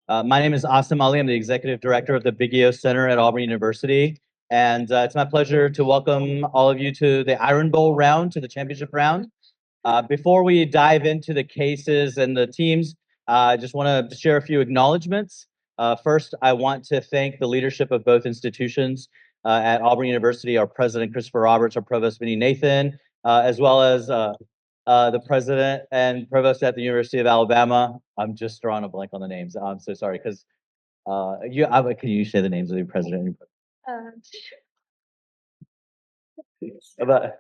My name is Asim Ali. I'm the Executive Director of the Big EO Center at Auburn University. And it's my pleasure to welcome all of you to the Iron Bowl round, to the championship round. Before we dive into the cases and the teams, I just want to share a few acknowledgments. First, I want to thank the leadership of both institutions at Auburn University, our president, Christopher Roberts, our provost, Vinnie Nathan, as well as the president and provost at the University of Alabama. I'm just drawing a blank on the names. I'm so sorry, because can you say the names of the president? About,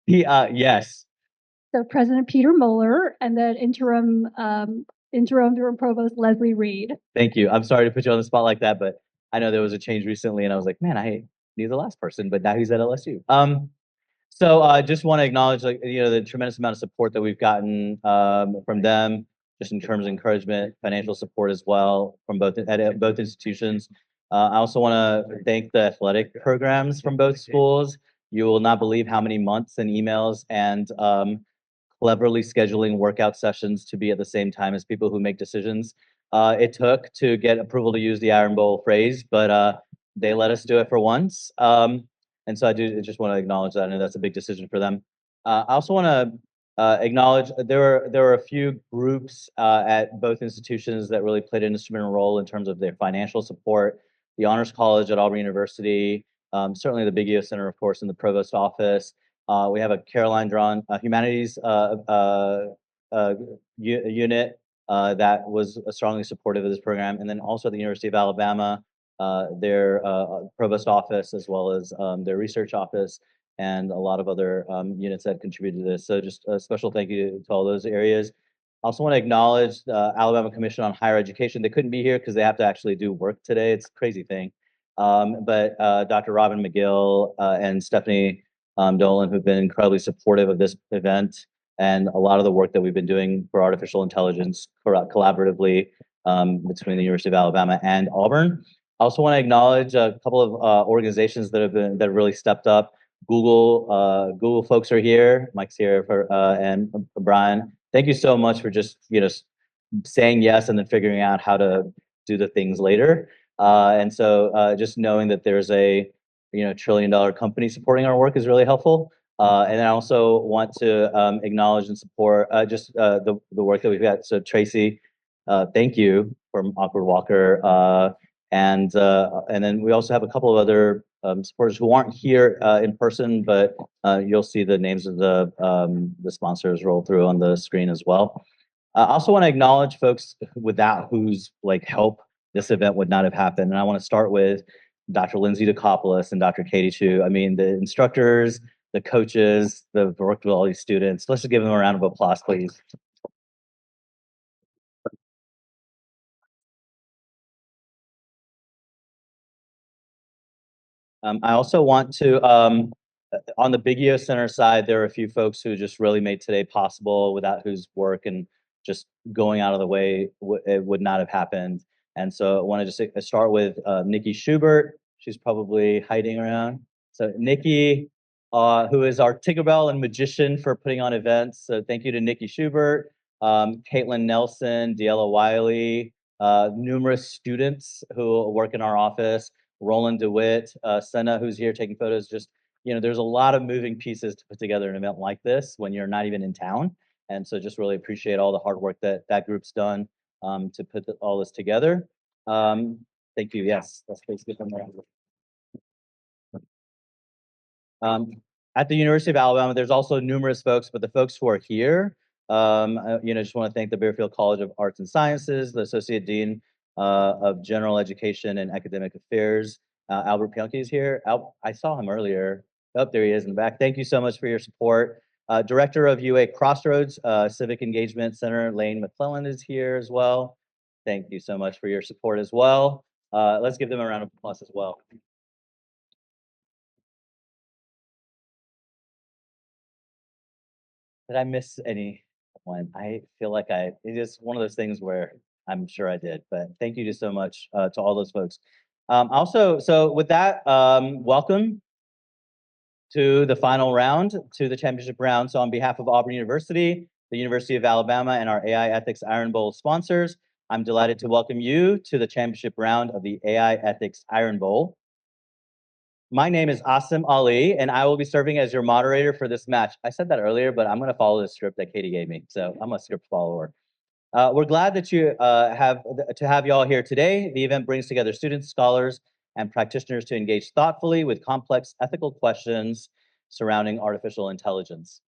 yes. So President Peter Moeller and then interim provost Leslie Reed. Thank you. I'm sorry to put you on the spot like that, but I know there was a change recently, and I was like, man, I knew the last person, but now he's at LSU. So I just want to acknowledge, the tremendous amount of support that we've gotten from them, just in terms of encouragement, financial support as well from both institutions. I also want to thank the athletic programs from both schools. You will not believe how many months and emails and cleverly scheduling workout sessions to be at the same time as people who make decisions it took to get approval to use the Iron Bowl phrase, but they let us do it for once. And so I do just want to acknowledge that. I know that's a big decision for them. I also want to acknowledge there were a few groups at both institutions that really played an instrumental role in terms of their financial support. The Honors College at Auburn University, certainly the Big EO Center, of course, in the provost office. We have a Caroline Drawn humanities unit that was strongly supportive of this program, and then also at the University of Alabama, their provost office, as well as their research office, and a lot of other units that contributed to this. So just a special thank you to all those areas. I also want to acknowledge the Alabama Commission on Higher Education. They couldn't be here because they have to actually do work today. It's a crazy thing. But Dr. Robin McGill and Stephanie Dolan, who've been incredibly supportive of this event and a lot of the work that we've been doing for artificial intelligence collaboratively between the University of Alabama and Auburn. I also want to acknowledge a couple of organizations that have really stepped up. Google folks are here. Mike's here and Brian. Thank you so much for just saying yes and then figuring out how to do the things later. And so just knowing that there's a $1 trillion company supporting our work is really helpful. And I also want to acknowledge and support just the work that we've got. So Tracy, thank you from Awkward Walker. And then we also have a couple of other supporters who aren't here in person, but you'll see the names of the sponsors roll through on the screen as well. I also want to acknowledge folks without whose help this event would not have happened. And I want to start with Dr. Lindsay DeCopolis and Dr. Katie Chu. I mean, the instructors, the coaches, the worked with all these students. Let's just give them a round of applause, please. I also want to, on the Big EO Center side, there are a few folks who just really made today possible, without whose work and just going out of the way, it would not have happened. And so I want to just start with Nikki Schubert. She's probably hiding around. So Nikki, who is our Tinkerbell and magician for putting on events. So thank you to Nikki Schubert, Caitlin Nelson, Deella Wiley, numerous students who work in our office, Roland DeWitt, Senna, who's here taking photos. Just, there's a lot of moving pieces to put together an event like this when you're not even in town. And so just really appreciate all the hard work that that group's done to put all this together. Thank you. Yes, that's basically from there. At the University of Alabama, there's also numerous folks, but the folks who are here, just want to thank the Bearfield College of Arts and Sciences, the Associate Dean of General Education and Academic Affairs, Albert Pianke is here. I saw him earlier. Oh, there he is in the back. Thank you so much for your support. Director of UA Crossroads Civic Engagement Center, Lane McClellan is here as well. Thank you so much for your support as well. Let's give them a round of applause as well. Did I miss anyone? I feel like it is one of those things where I'm sure I did, but thank you just so much to all those folks. Also, so with that, welcome to the final round, to the championship round. So on behalf of Auburn University, the University of Alabama, and our AI Ethics Iron Bowl sponsors, I'm delighted to welcome you to the championship round of the AI Ethics Iron Bowl. My name is Asim Ali, and I will be serving as your moderator for this match. I said that earlier, but I'm going to follow the script that Katie gave me, so I'm a script follower. We're glad that you have you all here today. The event brings together students, scholars, and practitioners to engage thoughtfully with complex ethical questions surrounding artificial intelligence.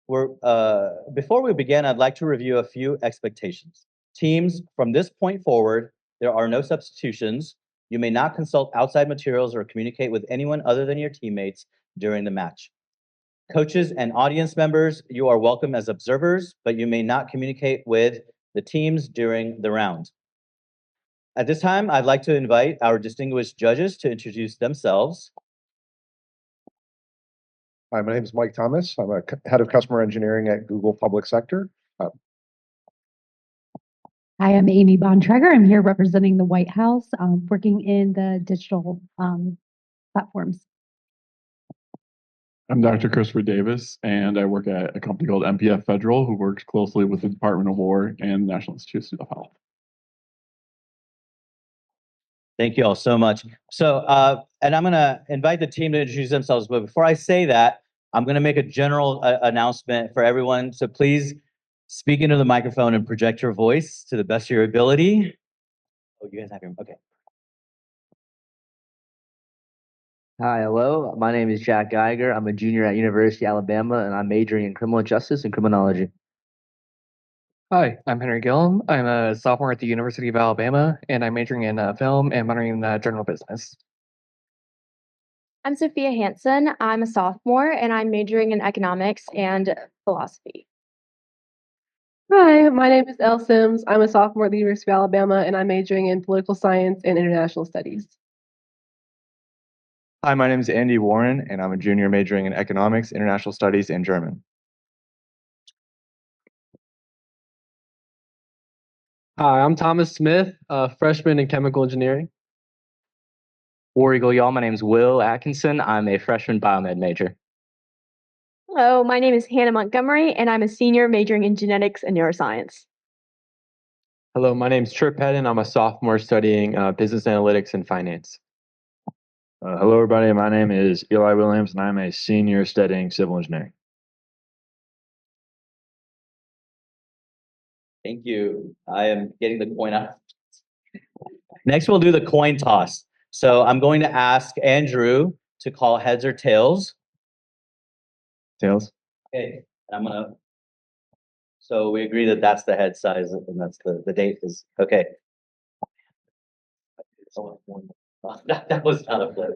Before we begin, I'd like to review a few expectations. Teams, from this point forward, there are no substitutions. You may not consult outside materials or communicate with anyone other than your teammates during the match. Coaches and audience members, you are welcome as observers, but you may not communicate with the teams during the round. At this time, I'd like to invite our distinguished judges to introduce themselves. Hi, my name is Mike Thomas. I'm a head of customer engineering at Google Public Sector. Hi, I'm Amy Bontrager. I'm here representing the White House, working in the digital platforms. I'm Dr. Christopher Davis, and I work at a company called MPF Federal, who works closely with the Department of War and the National Institutes of Health. Thank you all so much. So, and I'm going to invite the team to introduce themselves, but before I say that, I'm going to make a general announcement for everyone. So please speak into the microphone and project your voice to the best of your ability. Oh, you guys have your, okay. Hi, hello. My name is Jack Geiger. I'm a junior at University of Alabama, and I'm majoring in criminal justice and criminology. Hi, I'm Henry Gillum. I'm a sophomore at the University of Alabama, and I'm majoring in film and minoring in general business. I'm Sophia Hansen. I'm a sophomore, and I'm majoring in economics and philosophy. Hi, my name is Elle Sims. I'm a sophomore at the University of Alabama, and I'm majoring in political science and international studies. Hi, my name is Andy Warren, and I'm a junior majoring in economics, international studies, and German. Hi, I'm Thomas Smith, a freshman in chemical engineering. War Eagle, y'all. My name is Will Atkinson. I'm a freshman biomed major. Hello, my name is Hannah Montgomery, and I'm a senior majoring in genetics and neuroscience. Hello, my name is Trip Hedden. I'm a sophomore studying business analytics and finance. Hello, everybody. My name is Eli Williams, and I'm a senior studying civil engineering. Thank you. I am getting the coin out. Next, we'll do the coin toss. So I'm going to ask Andrew to call heads or tails. Tails. Okay, I'm gonna. So we agree that that's the head size, and that's the date is okay. That was not a flip.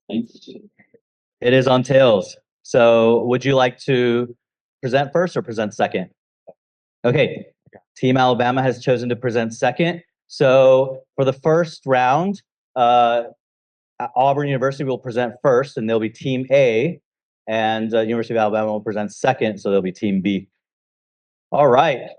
It is on tails. So would you like to present first or present second? Okay, Team Alabama has chosen to present second. So for the first round, Auburn University will present first, and they'll be Team A, and University of Alabama will present second, so they'll be Team B. All right.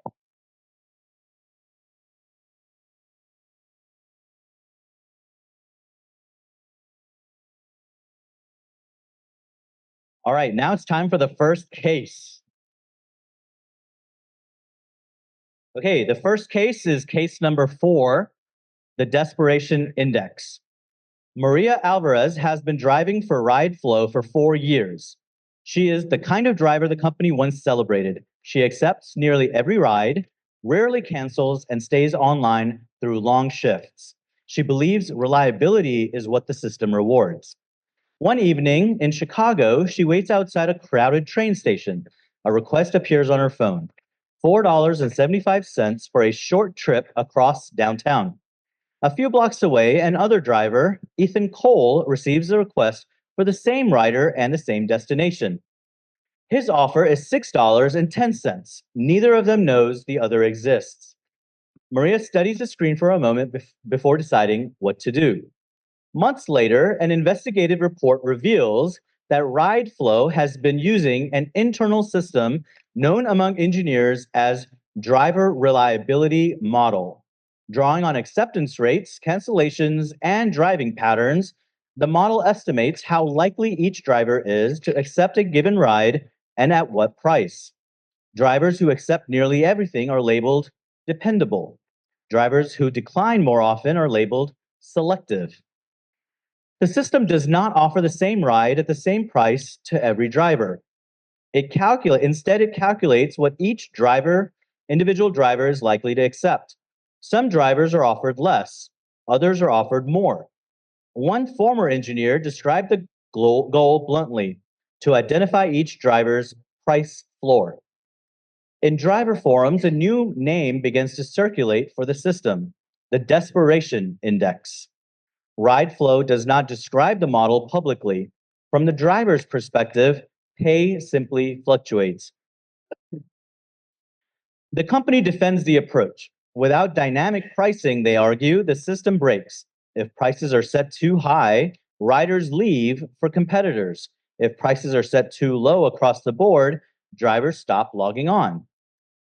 All right, now it's time for the first case. Okay, the first case is case number 4, the Desperation Index. Maria Alvarez has been driving for RideFlow for 4 years. She is the kind of driver the company once celebrated. She accepts nearly every ride, rarely cancels, and stays online through long shifts. She believes reliability is what the system rewards. One evening in Chicago, she waits outside a crowded train station. A request appears on her phone. $4.75 for a short trip across downtown. A few blocks away, another driver, Ethan Cole, receives a request for the same rider and the same destination. His offer is $6.10. Neither of them knows the other exists. Maria studies the screen for a moment before deciding what to do. Months later, an investigative report reveals that RideFlow has been using an internal system known among engineers as driver reliability model. Drawing on acceptance rates, cancellations, and driving patterns, the model estimates how likely each driver is to accept a given ride and at what price. Drivers who accept nearly everything are labeled dependable. Drivers who decline more often are labeled selective. The system does not offer the same ride at the same price to every driver. Instead, it calculates what each individual driver is likely to accept. Some drivers are offered less, others are offered more. One former engineer described the goal bluntly: to identify each driver's price floor. In driver forums, a new name begins to circulate for the system: the desperation index. Ride flow does not describe the model publicly. From the driver's perspective, pay simply fluctuates. The company defends the approach. Without dynamic pricing, they argue, the system breaks. If prices are set too high, riders leave for competitors. If prices are set too low across the board, drivers stop logging on.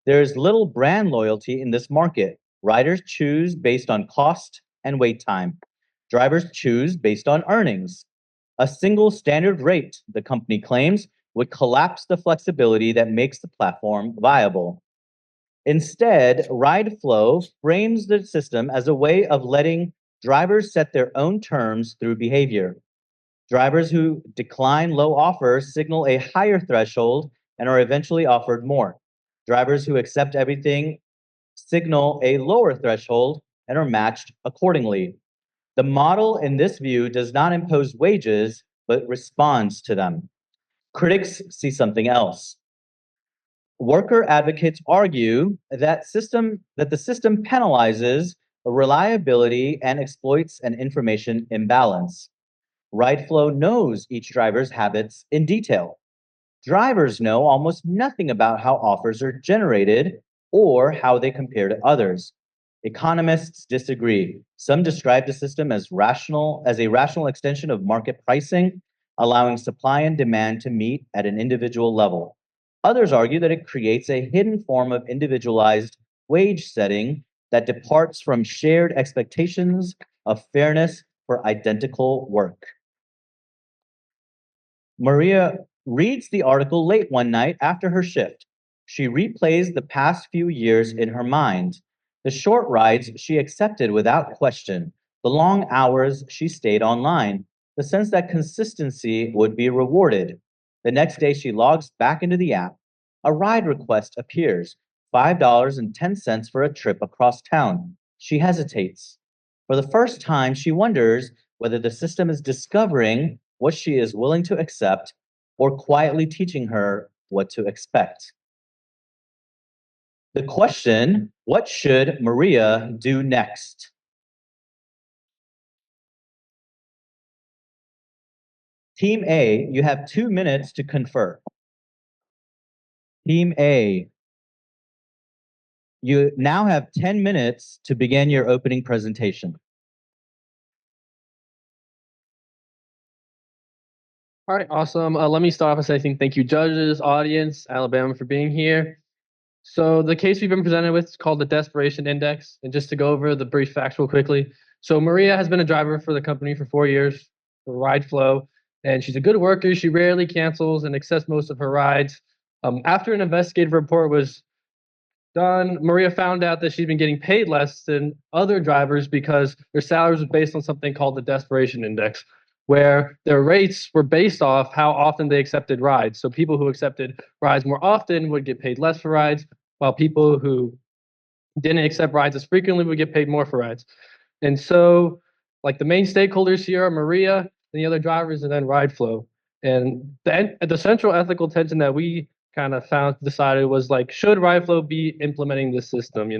There is little brand loyalty in this market. Riders choose based on cost and wait time. Drivers choose based on earnings. A single standard rate, the company claims, would collapse the flexibility that makes the platform viable. Instead, RideFlow frames the system as a way of letting drivers set their own terms through behavior. Drivers who decline low offers signal a higher threshold and are eventually offered more. Drivers who accept everything signal a lower threshold and are matched accordingly. The model in this view does not impose wages, but responds to them. Critics see something else. Worker advocates argue that the system penalizes reliability and exploits an information imbalance. RideFlow knows each driver's habits in detail. Drivers know almost nothing about how offers are generated or how they compare to others. Economists disagree. Some describe the system as a rational extension of market pricing, allowing supply and demand to meet at an individual level. Others argue that it creates a hidden form of individualized wage setting that departs from shared expectations of fairness for identical work. Maria reads the article late one night after her shift. She replays the past few years in her mind. The short rides she accepted without question, the long hours she stayed online, the sense that consistency would be rewarded. The next day, she logs back into the app. A ride request appears, $5.10 for a trip across town. She hesitates. For the first time, she wonders whether the system is discovering what she is willing to accept or quietly teaching her what to expect. The question, what should Maria do next? Team A, you have 2 minutes to confer. Team A, you now have 10 minutes to begin your opening presentation. All right, awesome. Let me start off by saying thank you, judges, audience, Alabama, for being here. So the case we've been presented with is called the Desperation Index. And just to go over the brief factual quickly. So Maria has been a driver for the company for 4 years for RideFlow, and she's a good worker. She rarely cancels and accepts most of her rides. After an investigative report was done, Maria found out that she'd been getting paid less than other drivers because their salaries were based on something called the Desperation Index, where their rates were based off how often they accepted rides. So people who accepted rides more often would get paid less for rides, while people who didn't accept rides as frequently would get paid more for rides. And so, like, the main stakeholders here are Maria and the other drivers, and then RideFlow. And the central ethical tension that we kind of decided was, like, should RideFlow be implementing this system?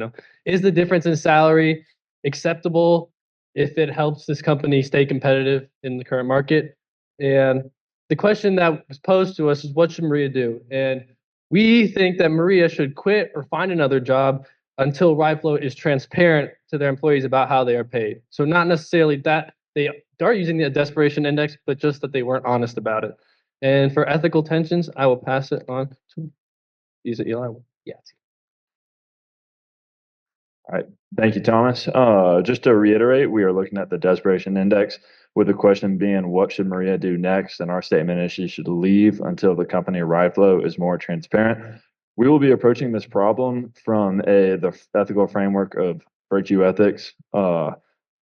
Is the difference in salary acceptable if it helps this company stay competitive in the current market? And the question that was posed to us is, what should Maria do? And we think that Maria should quit or find another job until RideFlow is transparent to their employees about how they are paid. So not necessarily that they are using the desperation index, but just that they weren't honest about it. And for ethical tensions, I will pass it on to, is it Eli? Yes. All right. Thank you, Thomas. Just to reiterate, we are looking at the desperation index with the question being, what should Maria do next? And our statement is she should leave until the company RideFlow is more transparent. We will be approaching this problem from the ethical framework of virtue ethics. For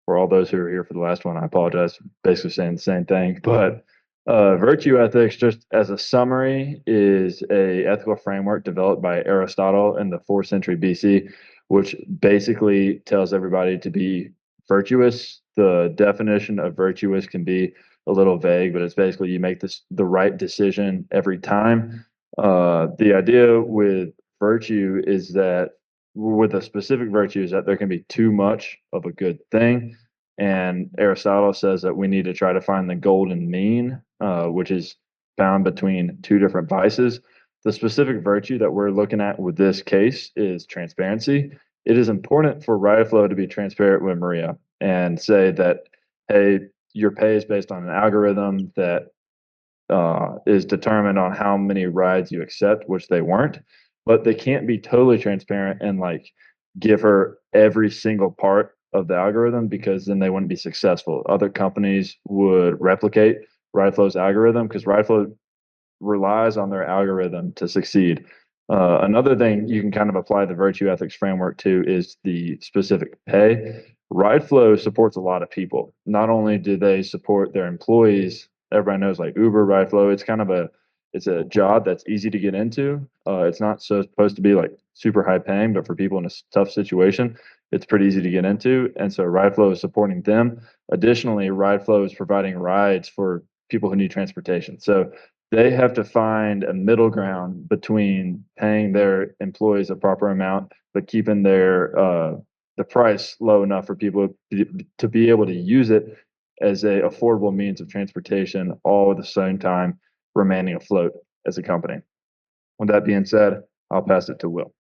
all those who are here for the last one, I apologize, basically saying the same thing. But virtue ethics, just as a summary, is a ethical framework developed by Aristotle in the 4th century BC, which basically tells everybody to be virtuous. The definition of virtuous can be a little vague, but it's basically you make the right decision every time. The idea with virtue is that with a specific virtue is that there can be too much of a good thing. And Aristotle says that we need to try to find the golden mean, which is found between two different vices. The specific virtue that we're looking at with this case is transparency. It is important for Riotflow to be transparent with Maria and say that, hey, your pay is based on an algorithm that is determined on how many rides you accept, which they weren't. But they can't be totally transparent and like give her every single part of the algorithm because then they wouldn't be successful. Other companies would replicate Riotflow's algorithm because Riotflow relies on their algorithm to succeed. Another thing you can kind of apply the virtue ethics framework to is the specific pay. Riotflow supports a lot of people. Not only do they support their employees, everybody knows like Uber, Riotflow, it's a job that's easy to get into. It's not supposed to be like super high paying, but for people in a tough situation, it's pretty easy to get into. And so Riotflow is supporting them. Additionally, Riotflow is providing rides for people who need transportation. So they have to find a middle ground between paying their employees a proper amount, but keeping the price low enough for people to be able to use it as a affordable means of transportation, all at the same time remaining afloat as a company. With that being said, I'll pass it to Will.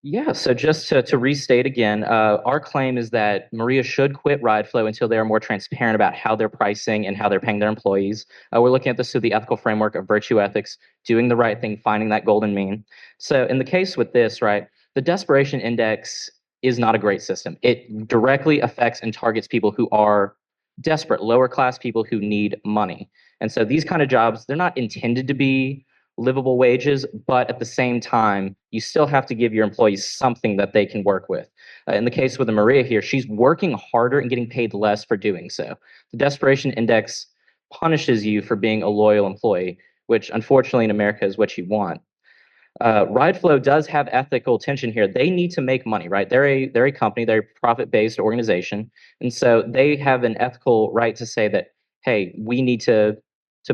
Yeah, so just to restate again, our claim is that Maria should quit Rideflow until they are more transparent about how they're pricing and how they're paying their employees. We're looking at this through the ethical framework of virtue ethics, doing the right thing, finding that golden mean. So in the case with this, right, the desperation index is not a great system. It directly affects and targets people who are desperate, lower class people who need money. And so these kind of jobs, they're not intended to be livable wages, but at the same time, you still have to give your employees something that they can work with. In the case with Maria here, she's working harder and getting paid less for doing so. The desperation index punishes you for being a loyal employee, which unfortunately in America is what you want. Rideflow does have ethical tension here. They need to make money, right? They're a company, they're a profit-based organization, and so they have an ethical right to say that, hey, we need to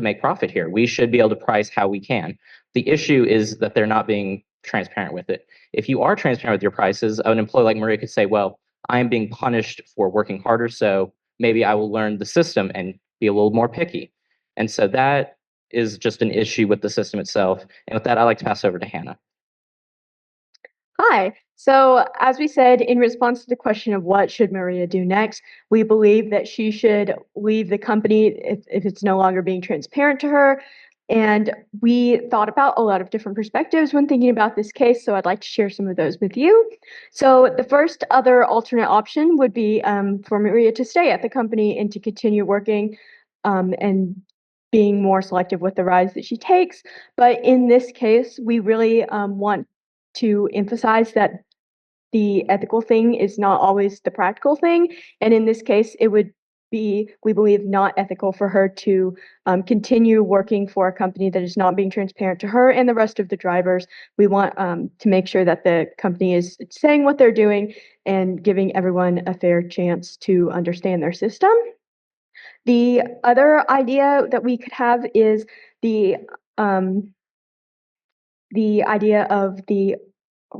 make profit here. We should be able to price how we can. The issue is that they're not being transparent with it. If you are transparent with your prices, an employee like Maria could say, well, I am being punished for working harder, so maybe I will learn the system and be a little more picky. And so that is just an issue with the system itself. And with that, I'd like to pass over to Hannah. Hi. So, as we said, in response to the question of what should Maria do next, we believe that she should leave the company if it's no longer being transparent to her. And we thought about a lot of different perspectives when thinking about this case, so I'd like to share some of those with you. So, the first other alternate option would be for Maria to stay at the company and to continue working and being more selective with the rides that she takes. But in this case, we really want to emphasize that the ethical thing is not always the practical thing. And in this case, it would be, we believe, not ethical for her to continue working for a company that is not being transparent to her and the rest of the drivers. We want to make sure that the company is saying what they're doing and giving everyone a fair chance to understand their system. The other idea that we could have is the idea of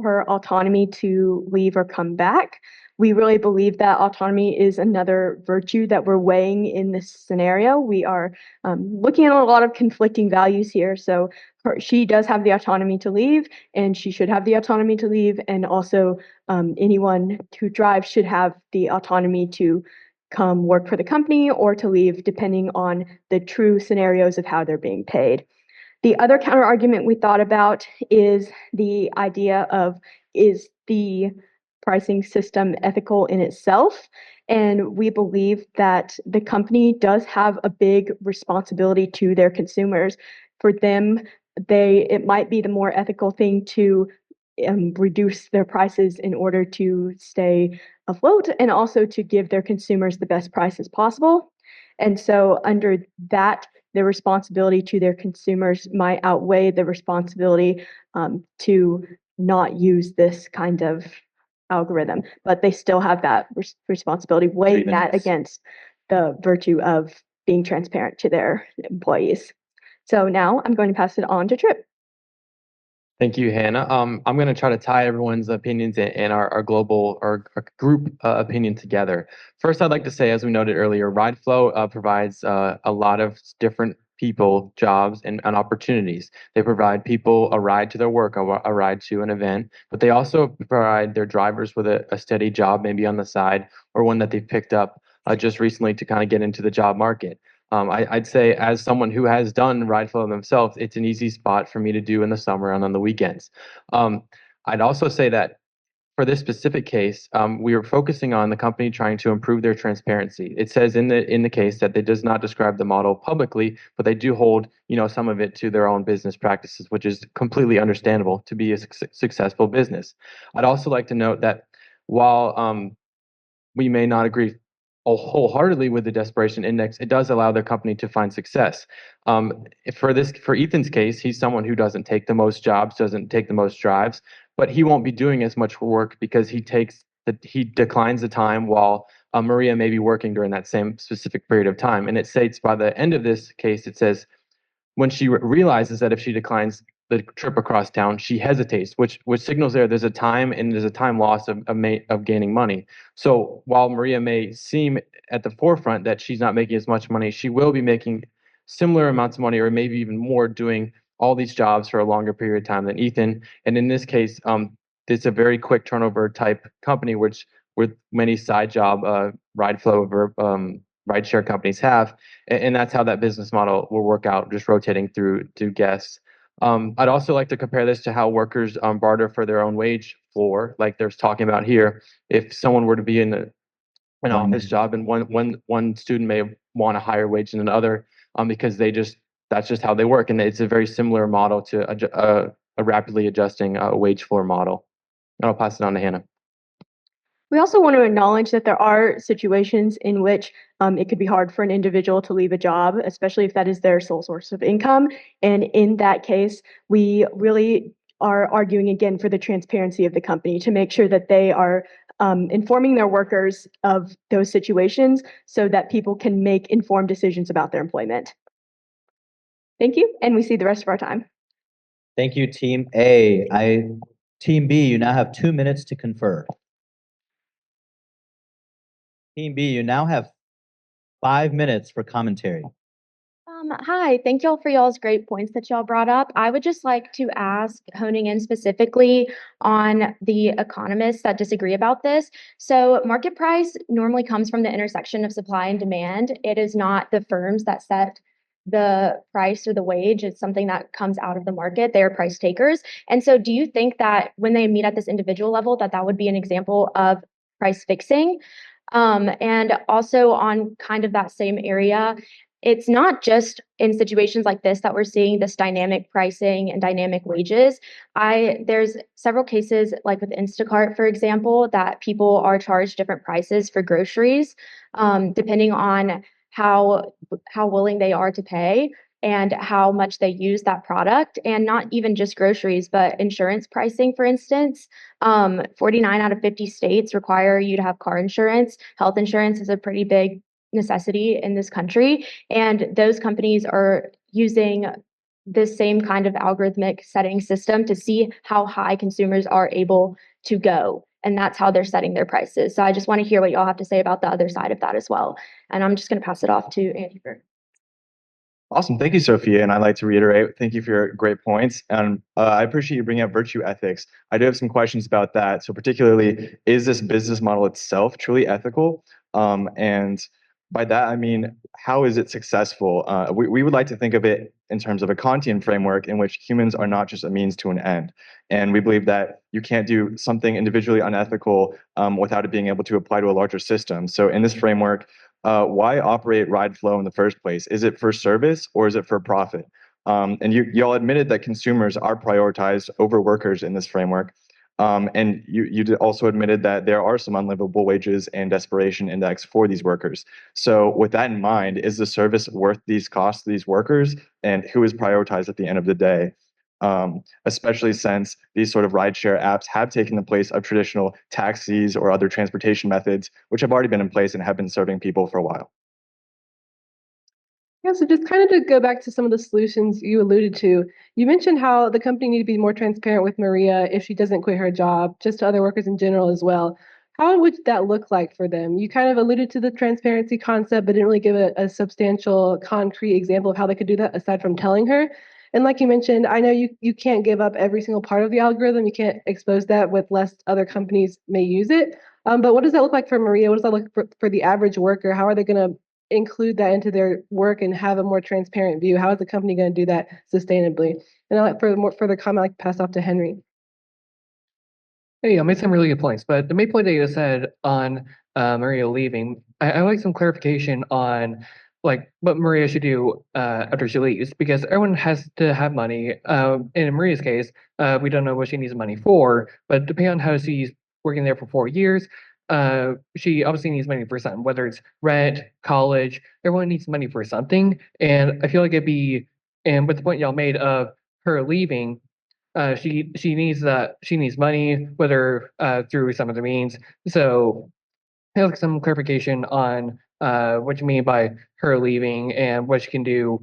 her autonomy to leave or come back. We really believe that autonomy is another virtue that we're weighing in this scenario. We are looking at a lot of conflicting values here. So she does have the autonomy to leave, and she should have the autonomy to leave. And also, anyone who drives should have the autonomy to come work for the company or to leave, depending on the true scenarios of how they're being paid. The other counter argument we thought about is the idea of, is the pricing system ethical in itself? And we believe that the company does have a big responsibility to their consumers. For them, it might be the more ethical thing to reduce their prices in order to stay afloat and also to give their consumers the best prices possible. And so under that, the responsibility to their consumers might outweigh the responsibility to not use this kind of algorithm, but they still have that responsibility, weighing that against the virtue of being transparent to their employees. So now I'm going to pass it on to Trip. Thank you, Hannah. I'm going to try to tie everyone's opinions and our global or our group opinion together. First, I'd like to say, as we noted earlier, RideFlow provides a lot of different people jobs and opportunities. They provide people a ride to their work, a ride to an event, but they also provide their drivers with a steady job, maybe on the side, or one that they've picked up just recently to kind of get into the job market. I'd say, as someone who has done ride flow themselves, it's an easy spot for me to do in the summer and on the weekends. I'd also say that for this specific case, we are focusing on the company trying to improve their transparency. It says in the case that it does not describe the model publicly, but they do hold some of it to their own business practices, which is completely understandable to be a successful business. I'd also like to note that while we may not agree wholeheartedly with the desperation index, it does allow their company to find success. For Ethan's case, he's someone who doesn't take the most jobs, doesn't take the most drives, but he won't be doing as much work because he declines the time while Maria may be working during that same specific period of time. And it states by the end of this case, it says, when she realizes that if she declines the trip across town, she hesitates, which signals there's a time and there's a time loss of gaining money. So while Maria may seem at the forefront that she's not making as much money, she will be making similar amounts of money or maybe even more doing all these jobs for a longer period of time than Ethan. And in this case, it's a very quick turnover type company, which with many side job ride flow rideshare companies have, and that's how that business model will work out, just rotating through to guests. I'd also like to compare this to how workers barter for their own wage floor, like there's talking about here. If someone were to be in an office job and one student may want a higher wage than another, because that's just how they work, and it's a very similar model to a rapidly adjusting wage floor model. And I'll pass it on to Hannah. We also want to acknowledge that there are situations in which it could be hard for an individual to leave a job, especially if that is their sole source of income. And in that case, we really are arguing again for the transparency of the company to make sure that they are informing their workers of those situations so that people can make informed decisions about their employment. Thank you, and we see the rest of our time. Thank you, Team A. Team B, you now have 2 minutes to confer. Team B, you now have 5 minutes for commentary. Hi, thank y'all for y'all's great points that y'all brought up. I would just like to ask, honing in specifically on the economists that disagree about this. So market price normally comes from the intersection of supply and demand. It is not the firms that set the price or the wage. It's something that comes out of the market. They are price takers. And so do you think that when they meet at this individual level, that would be an example of price fixing? And also on kind of that same area, it's not just in situations like this that we're seeing this dynamic pricing and dynamic wages. There's several cases like with Instacart, for example, that people are charged different prices for groceries, depending on how willing they are to pay and how much they use that product. And not even just groceries, but insurance pricing, for instance. 49 out of 50 states require you to have car insurance. Health insurance is a pretty big necessity in this country. And those companies are using this same kind of algorithmic setting system to see how high consumers are able to go. And that's how they're setting their prices. So I just want to hear what y'all have to say about the other side of that as well. And I'm just going to pass it off to Andy. Awesome. Thank you, Sophia. And I'd like to reiterate, thank you for your great points. And I appreciate you bringing up virtue ethics. I do have some questions about that. So particularly, is this business model itself truly ethical? And by that, I mean, how is it successful? We would like to think of it in terms of a Kantian framework in which humans are not just a means to an end. And we believe that you can't do something individually unethical without it being able to apply to a larger system. So in this framework, why operate ride flow in the first place? Is it for service or is it for profit? And y'all admitted that consumers are prioritized over workers in this framework. And you also admitted that there are some unlivable wages and desperation index for these workers. So with that in mind, is the service worth these costs to these workers, and who is prioritized at the end of the day? Especially since these sort of rideshare apps have taken the place of traditional taxis or other transportation methods, which have already been in place and have been serving people for a while. Yeah, so just kind of to go back to some of the solutions you alluded to, you mentioned how the company need to be more transparent with Maria if she doesn't quit her job, just to other workers in general as well. How would that look like for them? You kind of alluded to the transparency concept, but didn't really give a substantial, concrete example of how they could do that aside from telling her. And like you mentioned, I know you can't give up every single part of the algorithm. You can't expose that with less other companies may use it. But what does that look like for Maria? What does that look for the average worker? How are they going to include that into their work and have a more transparent view? How is the company going to do that sustainably? And I'll let for more further comment, like pass off to Henry. Hey, I made some really good points, but the main point that you said on Maria leaving, I like some clarification on like what Maria should do after she leaves, because everyone has to have money. In Maria's case, we don't know what she needs money for, but depending on how she's working there for 4 years, she obviously needs money for something, whether it's rent, college. Everyone needs money for something, and I feel like it'd be, and with the point y'all made of her leaving, she needs money, whether through some other means. So I like some clarification on what you mean by her leaving and what she can do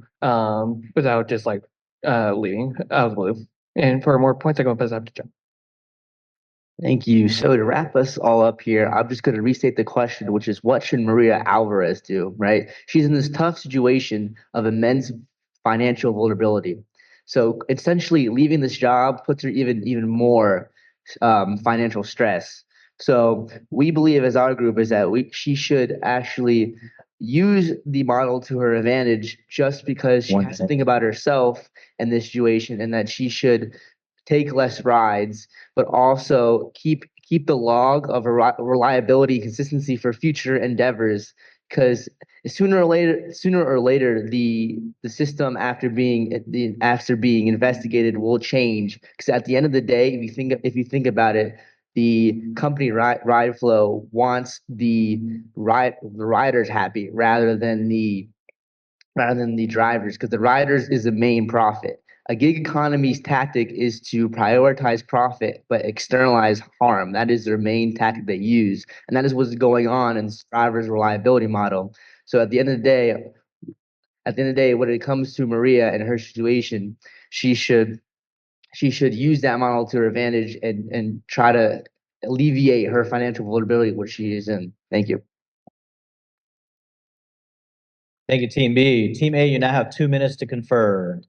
without just like leaving out of the blue. And for more points, I'm going to pass it up to John. Thank you. So to wrap us all up here, I'm just going to restate the question, which is what should Maria Alvarez do, right? She's in this tough situation of immense financial vulnerability. So essentially leaving this job puts her even more financial stress. So we believe as our group is that she should actually use the model to her advantage just because she has to think about herself in this situation, and that she should take less rides, but also keep the log of reliability, consistency for future endeavors. Because sooner or later, the system after being investigated will change. Because at the end of the day, if you think about it, the company RideFlow wants the riders happy rather than the drivers, because the riders is the main profit. A gig economy's tactic is to prioritize profit but externalize harm. That is their main tactic they use, and that is what's going on in this driver's reliability model. So at the end of the day, when it comes to Maria and her situation, she should use that model to her advantage and try to alleviate her financial vulnerability which she is in. Thank you. Thank you, Team B. Team A, you now have 2 minutes to confer.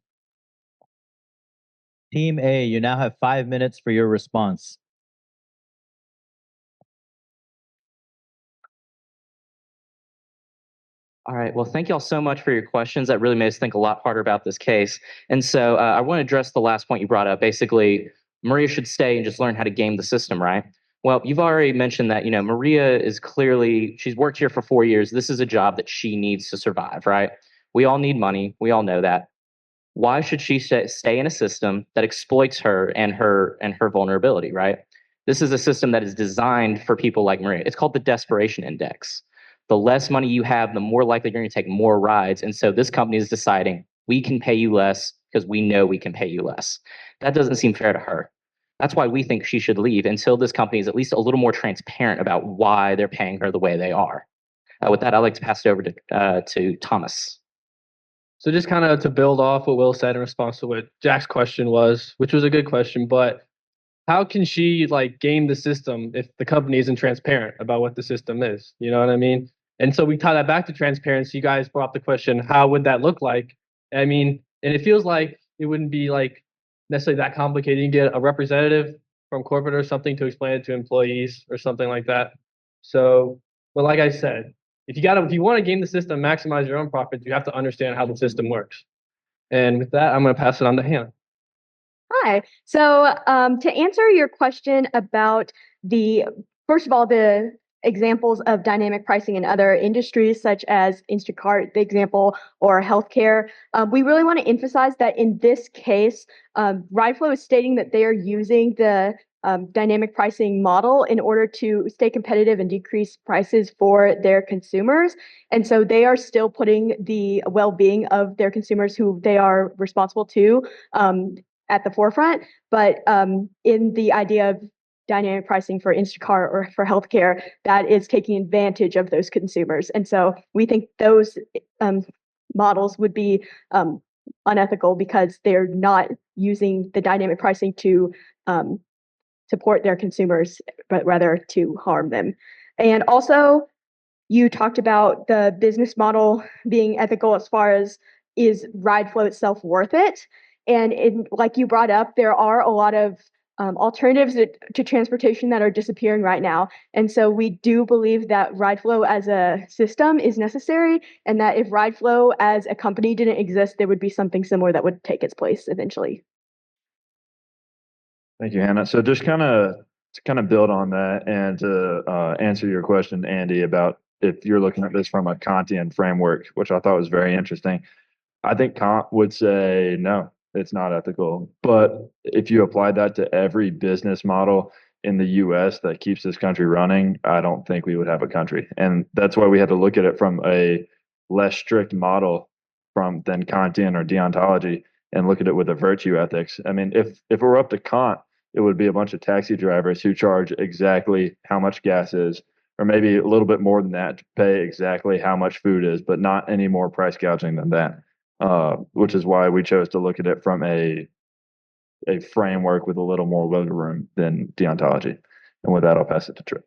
Team A, you now have 5 minutes for your response. All right. Well, thank y'all so much for your questions. That really made us think a lot harder about this case. And so I want to address the last point you brought up. Basically, Maria should stay and just learn how to game the system, right? Well, you've already mentioned that, Maria is she's worked here for 4 years. This is a job that she needs to survive, right? We all need money. We all know that. Why should she stay in a system that exploits her and her vulnerability, right? This is a system that is designed for people like Maria. It's called the desperation index. The less money you have, the more likely you're going to take more rides. And so this company is deciding we can pay you less because we know we can pay you less. That doesn't seem fair to her. That's why we think she should leave until this company is at least a little more transparent about why they're paying her the way they are. With that, I'd like to pass it over to Thomas. So just kind of to build off what Will said in response to what Jack's question was, which was a good question, but how can she like game the system if the company isn't transparent about what the system is? You know what I mean? And so we tie that back to transparency. You guys brought up the question, how would that look like? I mean, and it feels like it wouldn't be like necessarily that complicated. You can get a representative from corporate or something to explain it to employees or something like that. So, but like I said, if you want to game the system, maximize your own profits, you have to understand how the system works. And with that, I'm going to pass it on to Hannah. Hi. So to answer your question about first of all, the examples of dynamic pricing in other industries, such as Instacart, the example, or healthcare. We really want to emphasize that in this case, RideFlow is stating that they are using the dynamic pricing model in order to stay competitive and decrease prices for their consumers. And so they are still putting the well-being of their consumers who they are responsible to at the forefront. But in the idea of dynamic pricing for Instacart or for healthcare, that is taking advantage of those consumers. And so we think those models would be unethical because they're not using the dynamic pricing to support their consumers, but rather to harm them. And also, you talked about the business model being ethical as far as is RideFlow itself worth it? And like you brought up, there are a lot of alternatives to transportation that are disappearing right now. And so we do believe that RideFlow as a system is necessary, and that if RideFlow as a company didn't exist, there would be something similar that would take its place eventually. Thank you, Hannah. So just to build on that and to answer your question, Andy, about if you're looking at this from a Kantian framework, which I thought was very interesting. I think Kant would say no, it's not ethical. But if you apply that to every business model in the US that keeps this country running, I don't think we would have a country. And that's why we had to look at it from a less strict model than Kantian or deontology and look at it with a virtue ethics. I mean, if it were up to Kant, it would be a bunch of taxi drivers who charge exactly how much gas is, or maybe a little bit more than that to pay exactly how much food is, but not any more price gouging than that. Which is why we chose to look at it from a framework with a little more wiggle room than deontology. And with that, I'll pass it to Trip.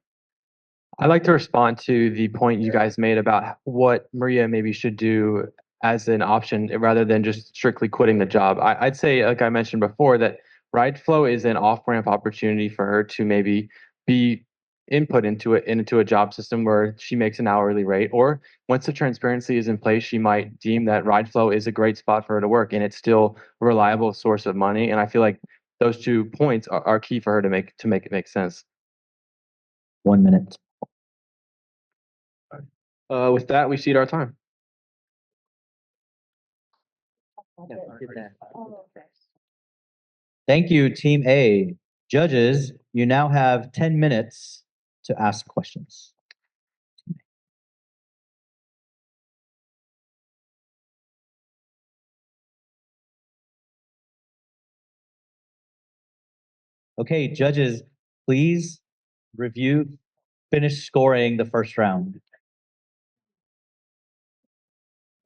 I'd like to respond to the point you guys made about what Maria maybe should do as an option rather than just strictly quitting the job. I'd say, like I mentioned before, that RideFlow is an off-ramp opportunity for her to maybe be input into a job system where she makes an hourly rate, or once the transparency is in place, she might deem that RideFlow is a great spot for her to work and it's still a reliable source of money. And I feel like those 2 points are key for her to make it make sense. 1 minute. With that, we cede our time. Thank you, Team A. Judges, you now have 10 minutes to ask questions. Okay, judges, please finish scoring the first round.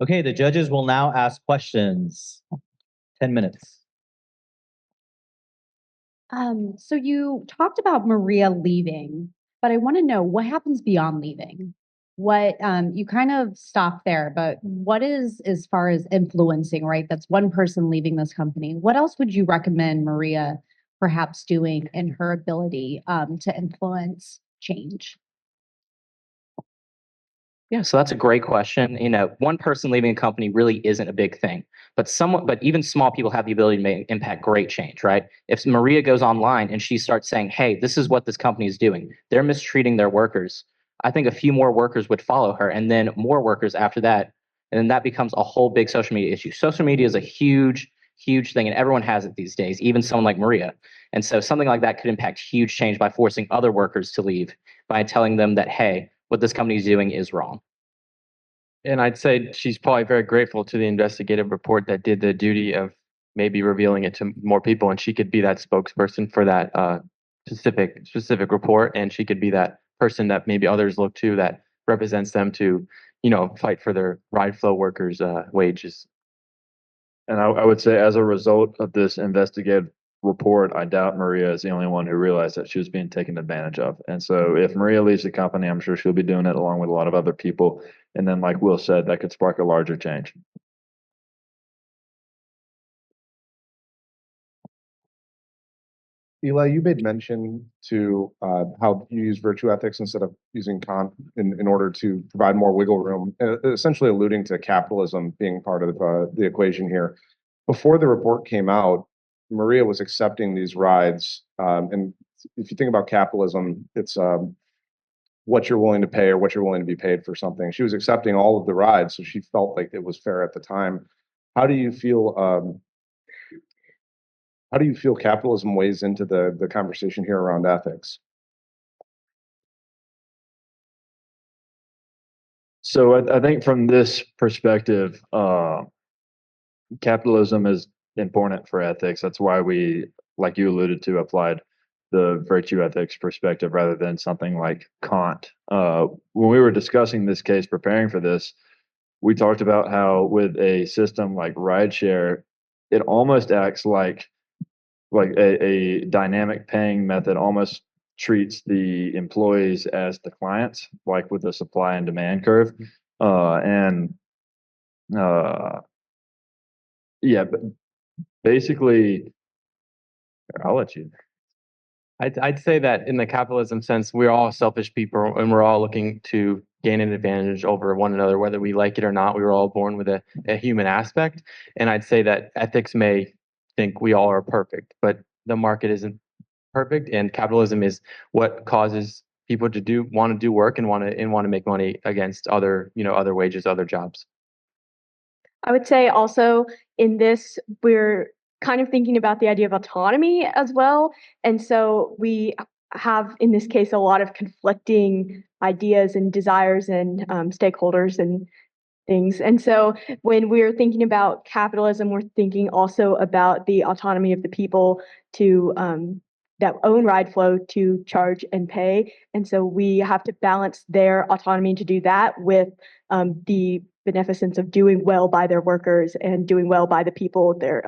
Okay, the judges will now ask questions. 10 minutes. So you talked about Maria leaving, but I want to know what happens beyond leaving. What you kind of stopped there, but what is as far as influencing, right? That's one person leaving this company. What else would you recommend Maria perhaps doing in her ability to influence change? Yeah, so that's a great question. You know, one person leaving a company really isn't a big thing, but even small people have the ability to impact great change, right? If Maria goes online and she starts saying, "Hey, this is what this company is doing. They're mistreating their workers," I think a few more workers would follow her, and then more workers after that, and then that becomes a whole big social media issue. Social media is a huge, huge thing, and everyone has it these days, even someone like Maria. And so something like that could impact huge change by forcing other workers to leave, by telling them that, hey, what this company is doing is wrong. And I'd say she's probably very grateful to the investigative report that did the duty of maybe revealing it to more people, and she could be that spokesperson for that specific report, and she could be that person that maybe others look to that represents them to, fight for their RideFlow workers' wages. And I would say, as a result of this investigative report, I doubt Maria is the only one who realized that she was being taken advantage of. And so if Maria leaves the company, I'm sure she'll be doing it along with a lot of other people. And then, like Will said, that could spark a larger change. Eli, you made mention to how you use virtue ethics instead of using Kant in order to provide more wiggle room, essentially alluding to capitalism being part of the equation here. Before the report came out, Maria was accepting these rides. And if you think about capitalism, it's what you're willing to pay or what you're willing to be paid for something. She was accepting all of the rides, so she felt like it was fair at the time. How do you feel? How do you feel capitalism weighs into the conversation here around ethics? So I think from this perspective, capitalism is important for ethics. That's why we, like you alluded to, applied the virtue ethics perspective rather than something like Kant. When we were discussing this case, preparing for this, we talked about how with a system like rideshare, it almost acts like a dynamic paying method almost treats the employees as the clients, like with the supply and demand curve. And yeah, but basically, I'll let you. I'd say that in the capitalism sense, we're all selfish people and we're all looking to gain an advantage over one another, whether we like it or not. We were all born with a human aspect. And I'd say that ethics may think we all are perfect, but the market isn't perfect, and capitalism is what causes people to want to do work and want to make money against other, other wages, other jobs. I would say also in this, we're kind of thinking about the idea of autonomy as well. And so we have, in this case, a lot of conflicting ideas and desires and stakeholders and things. And so when we're thinking about capitalism, we're thinking also about the autonomy of the people to that own ride flow to charge and pay. And so we have to balance their autonomy to do that with the beneficence of doing well by their workers and doing well by the people they're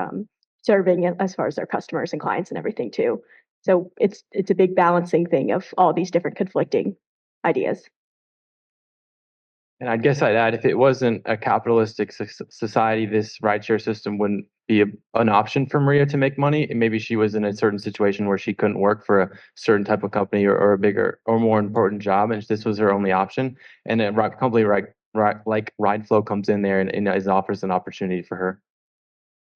serving as far as their customers and clients and everything too. So it's a big balancing thing of all these different conflicting ideas. And I guess I'd add, if it wasn't a capitalistic society, this rideshare system wouldn't be an option for Maria to make money. And maybe she was in a certain situation where she couldn't work for a certain type of company or a bigger or more important job, and this was her only option. And a company like RideFlow comes in there and offers an opportunity for her.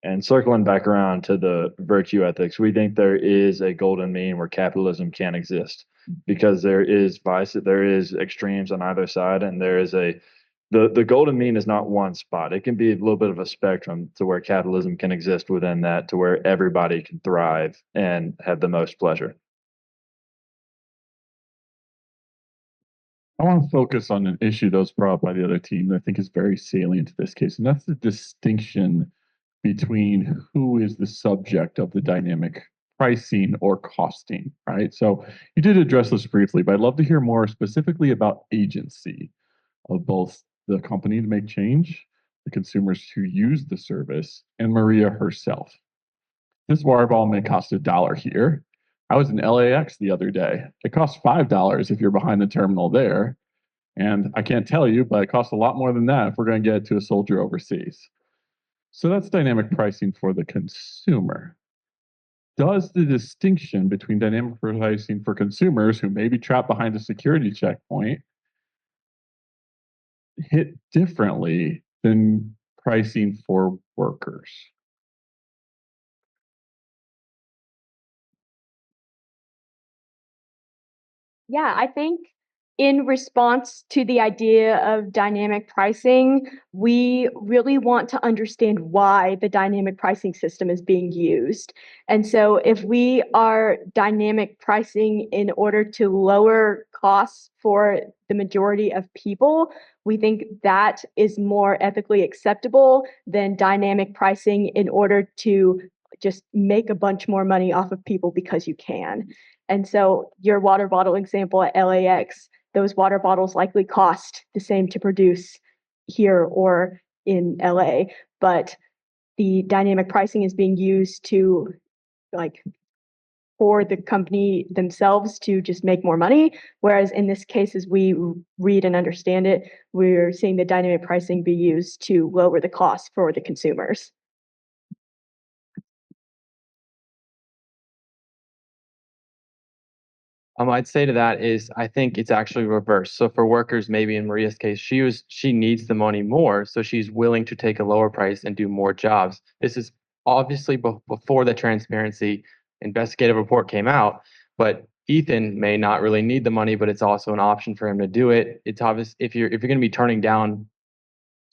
And circling back around to the virtue ethics, we think there is a golden mean where capitalism can exist because there is vice, there is extremes on either side, and there is the golden mean is not one spot. It can be a little bit of a spectrum to where capitalism can exist within that, to where everybody can thrive and have the most pleasure. I want to focus on an issue that was brought up by the other team that I think is very salient to this case, and that's the distinction between who is the subject of the dynamic pricing or costing, right? So you did address this briefly, but I'd love to hear more specifically about agency of both the company to make change, the consumers who use the service, and Maria herself. This water bottle may cost $1 here. I was in LAX the other day. It costs $5 if you're behind the terminal there. And I can't tell you, but it costs a lot more than that if we're going to get it to a soldier overseas. So that's dynamic pricing for the consumer. Does the distinction between dynamic pricing for consumers who may be trapped behind a security checkpoint hit differently than pricing for workers? Yeah, I think in response to the idea of dynamic pricing, we really want to understand why the dynamic pricing system is being used. And so if we are dynamic pricing in order to lower costs for the majority of people, we think that is more ethically acceptable than dynamic pricing in order to just make a bunch more money off of people because you can. And so your water bottle example at LAX, those water bottles likely cost the same to produce here or in LA, but the dynamic pricing is being used to for the company themselves to just make more money. Whereas in this case, as we read and understand it, we're seeing the dynamic pricing be used to lower the cost for the consumers. I'd say to that is I think it's actually reversed. So for workers, maybe in Maria's case, she needs the money more, so she's willing to take a lower price and do more jobs. This is obviously before the transparency investigative report came out, but Ethan may not really need the money, but it's also an option for him to do it. It's obvious if you're going to be turning down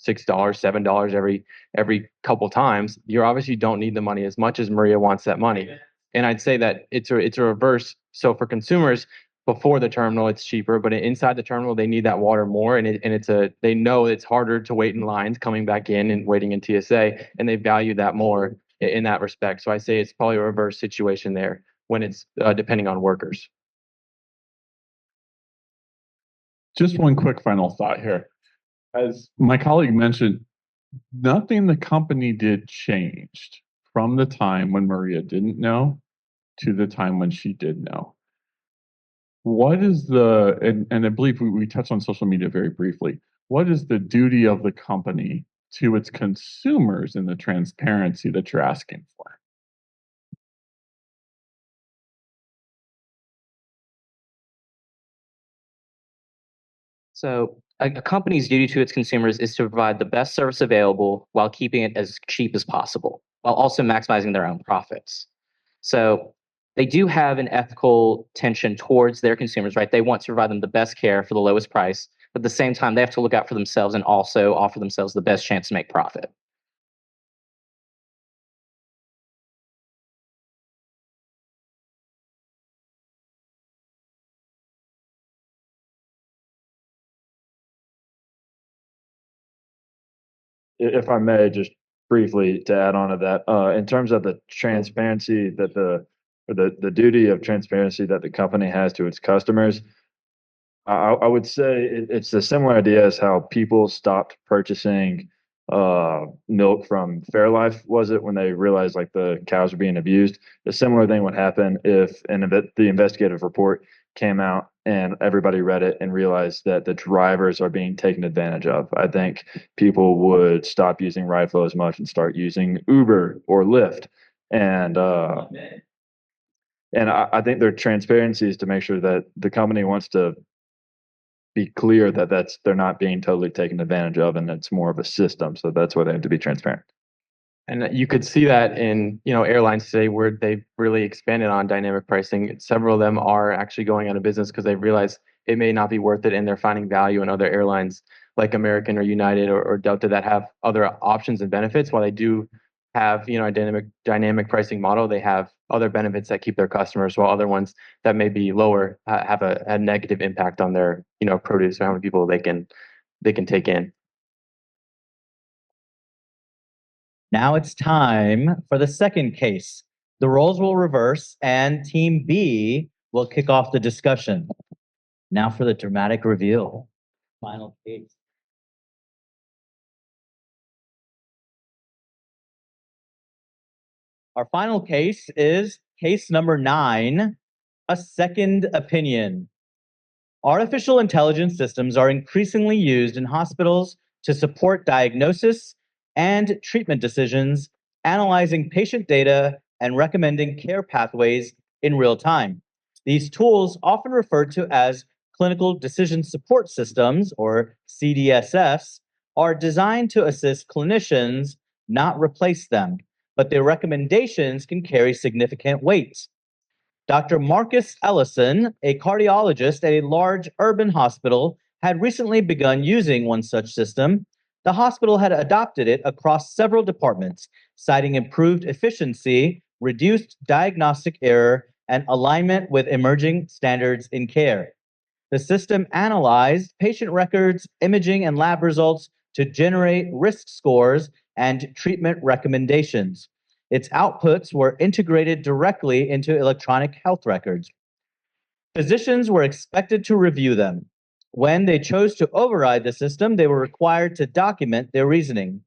$6, $7 every couple times, you obviously don't need the money as much as Maria wants that money. And I'd say that it's a reverse. So for consumers, before the terminal, it's cheaper, but inside the terminal, they need that water more, and they know it's harder to wait in lines coming back in and waiting in TSA, and they value that more in that respect. So I say it's probably a reverse situation there when it's depending on workers. Just one quick final thought here. As my colleague mentioned, nothing the company did changed from the time when Maria didn't know to the time when she did know. What is and I believe we touched on social media very briefly. What is the duty of the company to its consumers in the transparency that you're asking for? So a company's duty to its consumers is to provide the best service available while keeping it as cheap as possible, while also maximizing their own profits. So they do have an ethical tension towards their consumers, right? They want to provide them the best care for the lowest price, but at the same time, they have to look out for themselves and also offer themselves the best chance to make profit. If I may, just briefly to add on to that, in terms of the transparency that the duty of transparency that the company has to its customers, I would say it's a similar idea as how people stopped purchasing milk from Fairlife, was it, when they realized like the cows were being abused. A similar thing would happen if the investigative report came out and everybody read it and realized that the drivers are being taken advantage of. I think people would stop using RideFlow as much and start using Uber or Lyft. And I think their transparency is to make sure that the company wants to be clear that they're not being totally taken advantage of, and it's more of a system. So that's why they have to be transparent. And you could see that in, airlines today where they've really expanded on dynamic pricing. Several of them are actually going out of business because they realize it may not be worth it, and they're finding value in other airlines like American or United or Delta that have other options and benefits. While they do have, a dynamic pricing model, they have other benefits that keep their customers, while other ones that may be lower have a negative impact on their, produce or how many people they can take in. Now it's time for the second case. The roles will reverse and Team B will kick off the discussion. Now for the dramatic reveal. Final case. Our final case is case number 9, a second opinion. Artificial intelligence systems are increasingly used in hospitals to support diagnosis and treatment decisions, analyzing patient data and recommending care pathways in real time. These tools, often referred to as clinical decision support systems, or CDSS, are designed to assist clinicians, not replace them, but their recommendations can carry significant weight. Dr. Marcus Ellison, a cardiologist at a large urban hospital, had recently begun using one such system. The hospital had adopted it across several departments, citing improved efficiency, reduced diagnostic error, and alignment with emerging standards in care. The system analyzed patient records, imaging, and lab results to generate risk scores and treatment recommendations. Its outputs were integrated directly into electronic health records. Physicians were expected to review them. When they chose to override the system, they were required to document their reasoning.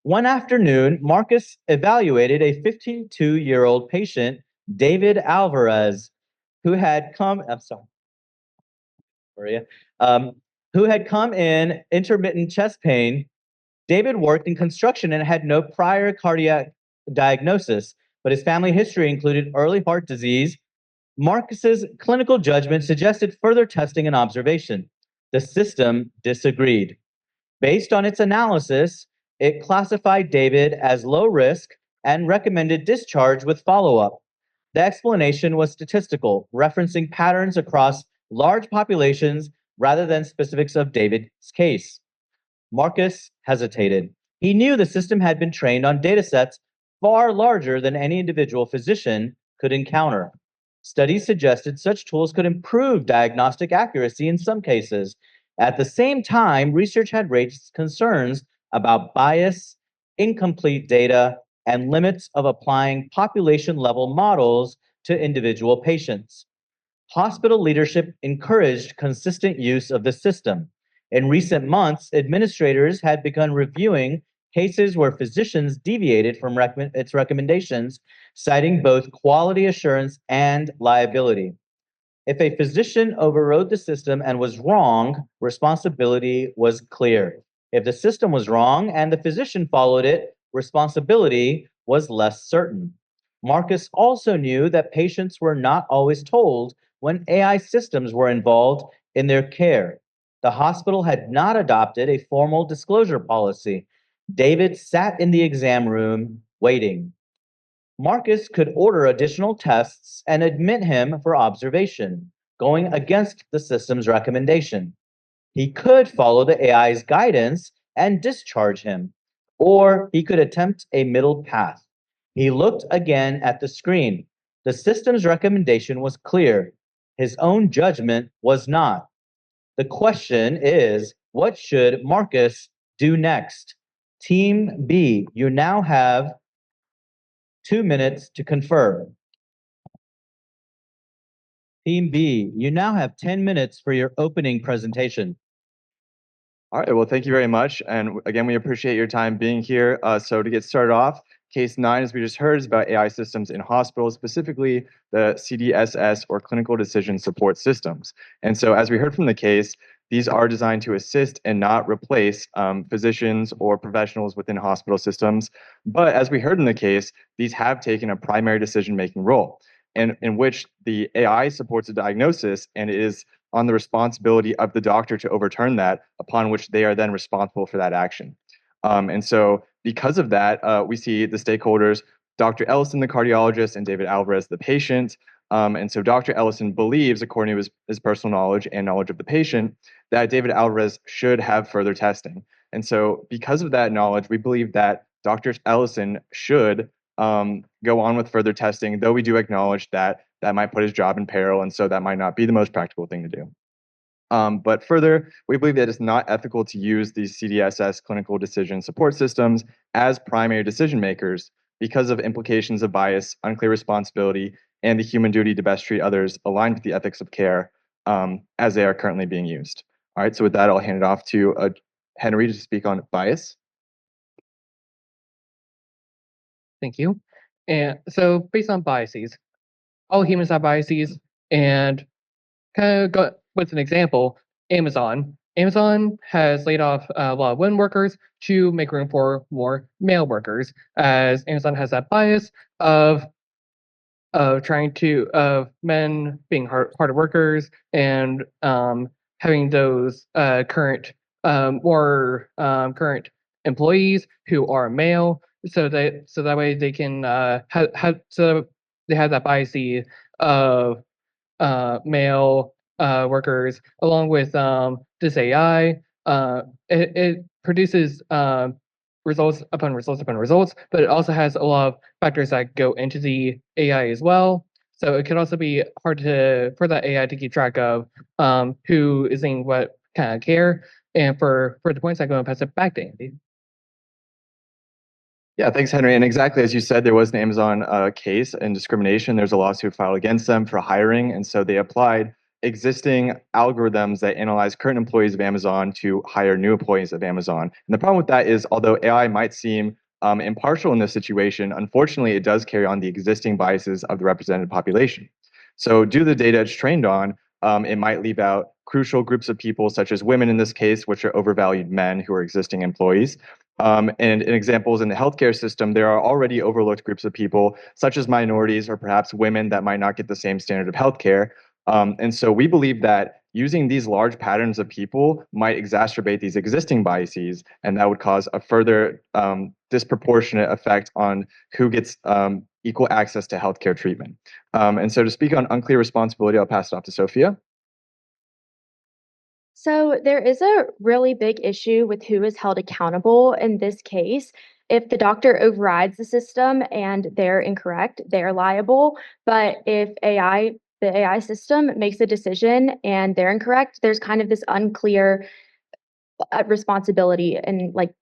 One afternoon, Marcus evaluated a 52-year-old patient, David Alvarez, who had come, Maria, who had come in intermittent chest pain. David worked in construction and had no prior cardiac diagnosis, but his family history included early heart disease. Marcus's clinical judgment suggested further testing and observation. The system disagreed. Based on its analysis, it classified David as low risk and recommended discharge with follow-up. The explanation was statistical, referencing patterns across large populations rather than specifics of David's case. Marcus hesitated. He knew the system had been trained on data sets far larger than any individual physician could encounter. Studies suggested such tools could improve diagnostic accuracy in some cases. At the same time, research had raised concerns about bias, incomplete data, and limits of applying population level models to individual patients. Hospital leadership encouraged consistent use of the system. In recent months, administrators had begun reviewing cases where physicians deviated from its recommendations, citing both quality assurance and liability. If a physician overrode the system and was wrong, responsibility was clear. If the system was wrong and the physician followed it, responsibility was less certain. Marcus also knew that patients were not always told when AI systems were involved in their care. The hospital had not adopted a formal disclosure policy. David sat in the exam room waiting. Marcus could order additional tests and admit him for observation, going against the system's recommendation. He could follow the AI's guidance and discharge him, or he could attempt a middle path. He looked again at the screen. The system's recommendation was clear. His own judgment was not. The question is, what should Marcus do next? Team B, you now have 2 minutes to confer. Team B, you now have 10 minutes for your opening presentation. All right, well, thank you very much. And again, we appreciate your time being here. So to get started off, case 9, as we just heard, is about AI systems in hospitals, specifically the CDSS or clinical decision support systems. And so as we heard from the case, these are designed to assist and not replace physicians or professionals within hospital systems. But as we heard in the case, these have taken a primary decision-making role, and in which the AI supports a diagnosis and is on the responsibility of the doctor to overturn that, upon which they are then responsible for that action. And so because of that, we see the stakeholders, Dr. Ellison, the cardiologist, and David Alvarez, the patient. And so Dr. Ellison believes, according to his personal knowledge and knowledge of the patient, that David Alvarez should have further testing. And so because of that knowledge, we believe that Dr. Ellison should go on with further testing, though we do acknowledge that that might put his job in peril, and so that might not be the most practical thing to do. But further, we believe that it's not ethical to use these CDSS clinical decision support systems as primary decision makers because of implications of bias, unclear responsibility, and the human duty to best treat others aligned with the ethics of care as they are currently being used. All right, so with that, I'll hand it off to Henry to speak on bias. Thank you. And so based on biases, all humans have biases, and kind of go with an example, Amazon. Amazon has laid off a lot of women workers to make room for more male workers, as Amazon has that bias of men being harder workers and having those current employees who are male, so that way they can they have that bias of male workers, along with this AI. It produces results upon results upon results, but it also has a lot of factors that go into the AI as well. So it can also be hard for that AI to keep track of who is in what kind of care. And for the points, I go and pass it back to Andy. Yeah, thanks, Henry. And exactly as you said, there was an Amazon case and discrimination. There's a lawsuit filed against them for hiring. And so they applied existing algorithms that analyze current employees of Amazon to hire new employees of Amazon. And the problem with that is, although AI might seem impartial in this situation, unfortunately, it does carry on the existing biases of the represented population. So due to the data it's trained on, it might leave out crucial groups of people, such as women in this case, which are overvalued men who are existing employees. And in examples in the healthcare system, there are already overlooked groups of people, such as minorities or perhaps women that might not get the same standard of healthcare. And so we believe that using these large patterns of people might exacerbate these existing biases, and that would cause a further disproportionate effect on who gets equal access to healthcare treatment. And so to speak on unclear responsibility, I'll pass it off to Sophia. So there is a really big issue with who is held accountable in this case. If the doctor overrides the system and they're incorrect, they're liable. But if the AI system makes a decision and they're incorrect, there's kind of this unclear responsibility and like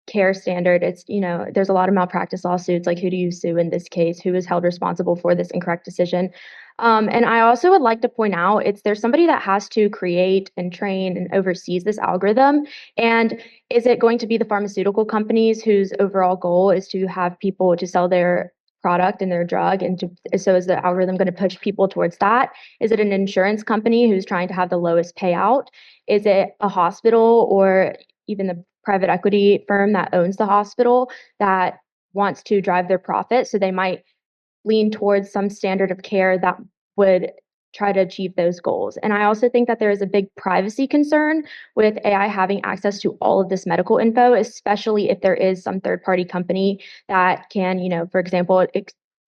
care standard. It's, there's a lot of malpractice lawsuits. Like, who do you sue in this case? Who is held responsible for this incorrect decision? And I also would like to point out there's somebody that has to create and train and oversees this algorithm. And is it going to be the pharmaceutical companies whose overall goal is to have people to sell their product and their drug, and so is the algorithm going to push people towards that? Is it an insurance company who's trying to have the lowest payout? Is it a hospital or even the private equity firm that owns the hospital that wants to drive their profit? So they might lean towards some standard of care that would try to achieve those goals. And I also think that there is a big privacy concern with AI having access to all of this medical info, especially if there is some third-party company that can, for example,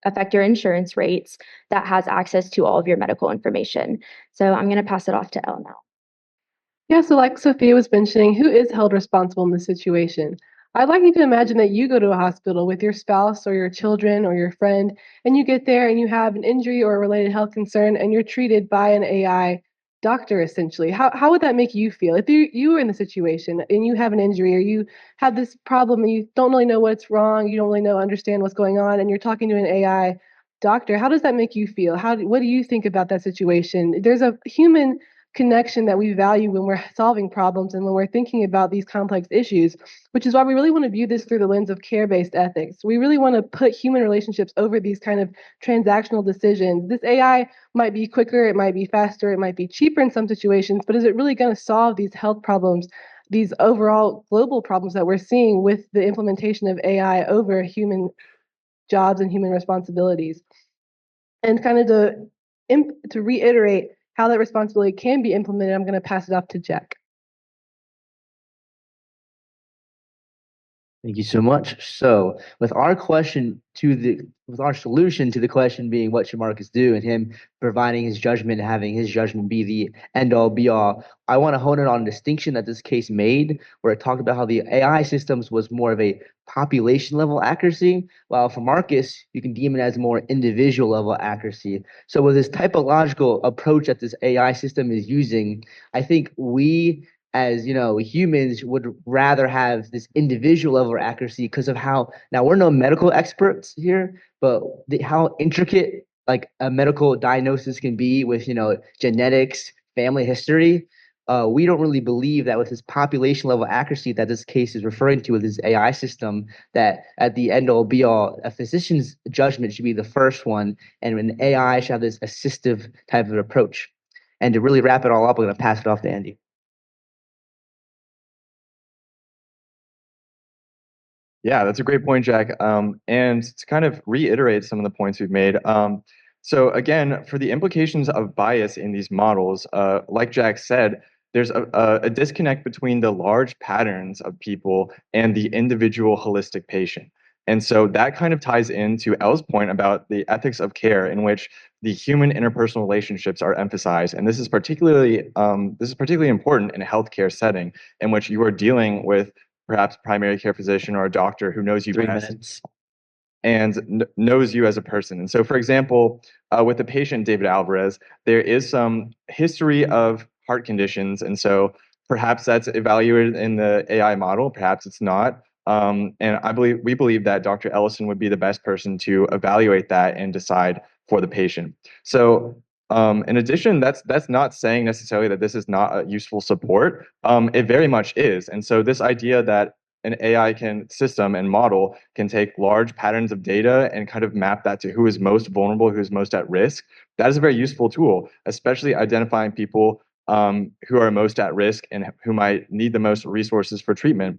affect your insurance rates, that has access to all of your medical information. So I'm going to pass it off to Elle now. Yeah, so like Sophia was mentioning, who is held responsible in this situation? I'd like you to imagine that you go to a hospital with your spouse or your children or your friend, and you get there and you have an injury or a related health concern, and you're treated by an AI doctor, essentially. How would that make you feel? If you were in the situation and you have an injury or you have this problem and you don't really know what's wrong, you don't really understand what's going on, and you're talking to an AI doctor, how does that make you feel? What do you think about that situation? There's a human connection that we value when we're solving problems and when we're thinking about these complex issues, which is why we really want to view this through the lens of care-based ethics. We really want to put human relationships over these kind of transactional decisions. This AI might be quicker, it might be faster, it might be cheaper in some situations, but is it really going to solve these health problems, these overall global problems that we're seeing with the implementation of AI over human jobs and human responsibilities? And kind of to reiterate how that responsibility can be implemented, I'm going to pass it off to Jack. Thank you so much. So with our solution to the question being what should Marcus do, and him providing his judgment, having his judgment be the end all be all, I want to hone in on a distinction that this case made, where it talked about how the AI systems was more of a population level accuracy, while for Marcus, you can deem it as more individual level accuracy. So with this typological approach that this AI system is using, I think we as humans would rather have this individual level of accuracy because of how, now we're no medical experts here, but how intricate like a medical diagnosis can be with genetics, family history. We don't really believe that with this population level accuracy that this case is referring to with this AI system, that at the end all be all, a physician's judgment should be the first one, and an AI should have this assistive type of approach. And to really wrap it all up, I'm going to pass it off to Andy. Yeah, that's a great point, Jack. And to kind of reiterate some of the points we've made. So again, for the implications of bias in these models, like Jack said, there's a disconnect between the large patterns of people and the individual holistic patient. And so that kind of ties into Elle's point about the ethics of care, in which the human interpersonal relationships are emphasized. And this is particularly important in a healthcare setting in which you are dealing with perhaps a primary care physician or a doctor who knows you 3 best minutes. and knows you as a person. And so, for example, with the patient David Alvarez, there is some history of heart conditions, and so perhaps that's evaluated in the AI model, perhaps it's not. And we believe that Dr. Ellison would be the best person to evaluate that and decide for the patient. So in addition, that's not saying necessarily that this is not a useful support. It very much is. And so this idea that an AI system and model can take large patterns of data and kind of map that to who is most vulnerable, who's most at risk, that is a very useful tool, especially identifying people who are most at risk and who might need the most resources for treatment.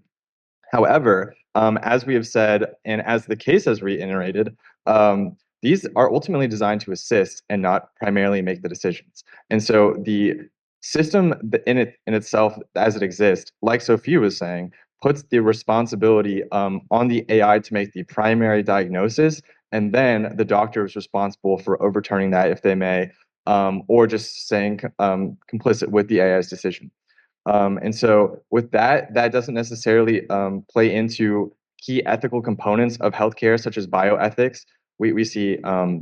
However, as we have said, and as the case has reiterated, these are ultimately designed to assist and not primarily make the decisions. And so the system in itself as it exists, like Sophia was saying, puts the responsibility on the AI to make the primary diagnosis, and then the doctor is responsible for overturning that if they may, or just saying complicit with the AI's decision. And so with that, that doesn't necessarily play into key ethical components of healthcare, such as bioethics. We see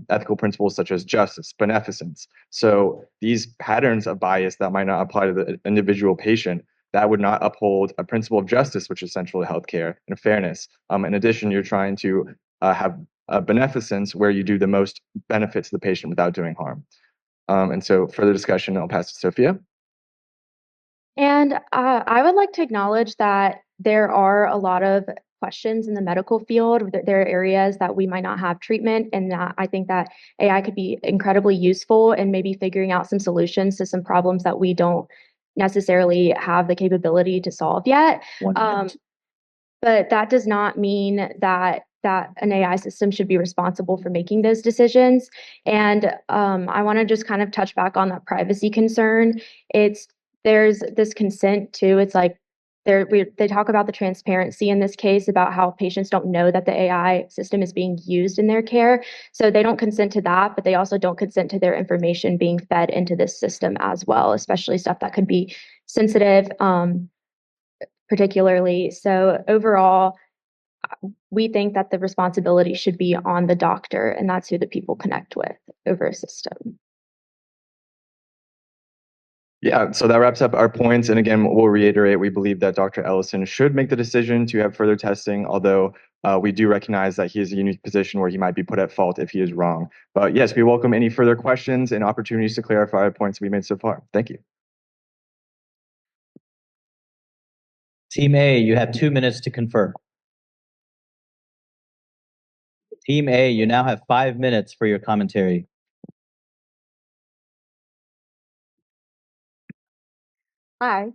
ethical principles such as justice, beneficence. So these patterns of bias that might not apply to the individual patient, that would not uphold a principle of justice, which is central to healthcare, and fairness. In addition, you're trying to have a beneficence where you do the most benefit to the patient without doing harm. And so further discussion, I'll pass to Sophia. And I would like to acknowledge that there are a lot of questions in the medical field. There are areas that we might not have treatment, and that I think that AI could be incredibly useful in maybe figuring out some solutions to some problems that we don't necessarily have the capability to solve yet. But that does not mean that an AI system should be responsible for making those decisions. And I want to just kind of touch back on that privacy concern. There's this consent too. It's like they talk about the transparency in this case about how patients don't know that the AI system is being used in their care. So they don't consent to that, but they also don't consent to their information being fed into this system as well, especially stuff that could be sensitive, particularly. So overall, we think that the responsibility should be on the doctor, and that's who the people connect with over a system. Yeah, so that wraps up our points. And again, we'll reiterate, we believe that Dr. Ellison should make the decision to have further testing, although we do recognize that he is in a unique position where he might be put at fault if he is wrong. But yes, we welcome any further questions and opportunities to clarify our points we made so far. Thank you. Team A, you have 2 minutes to confer. Team A, you now have 5 minutes for your commentary. Hi.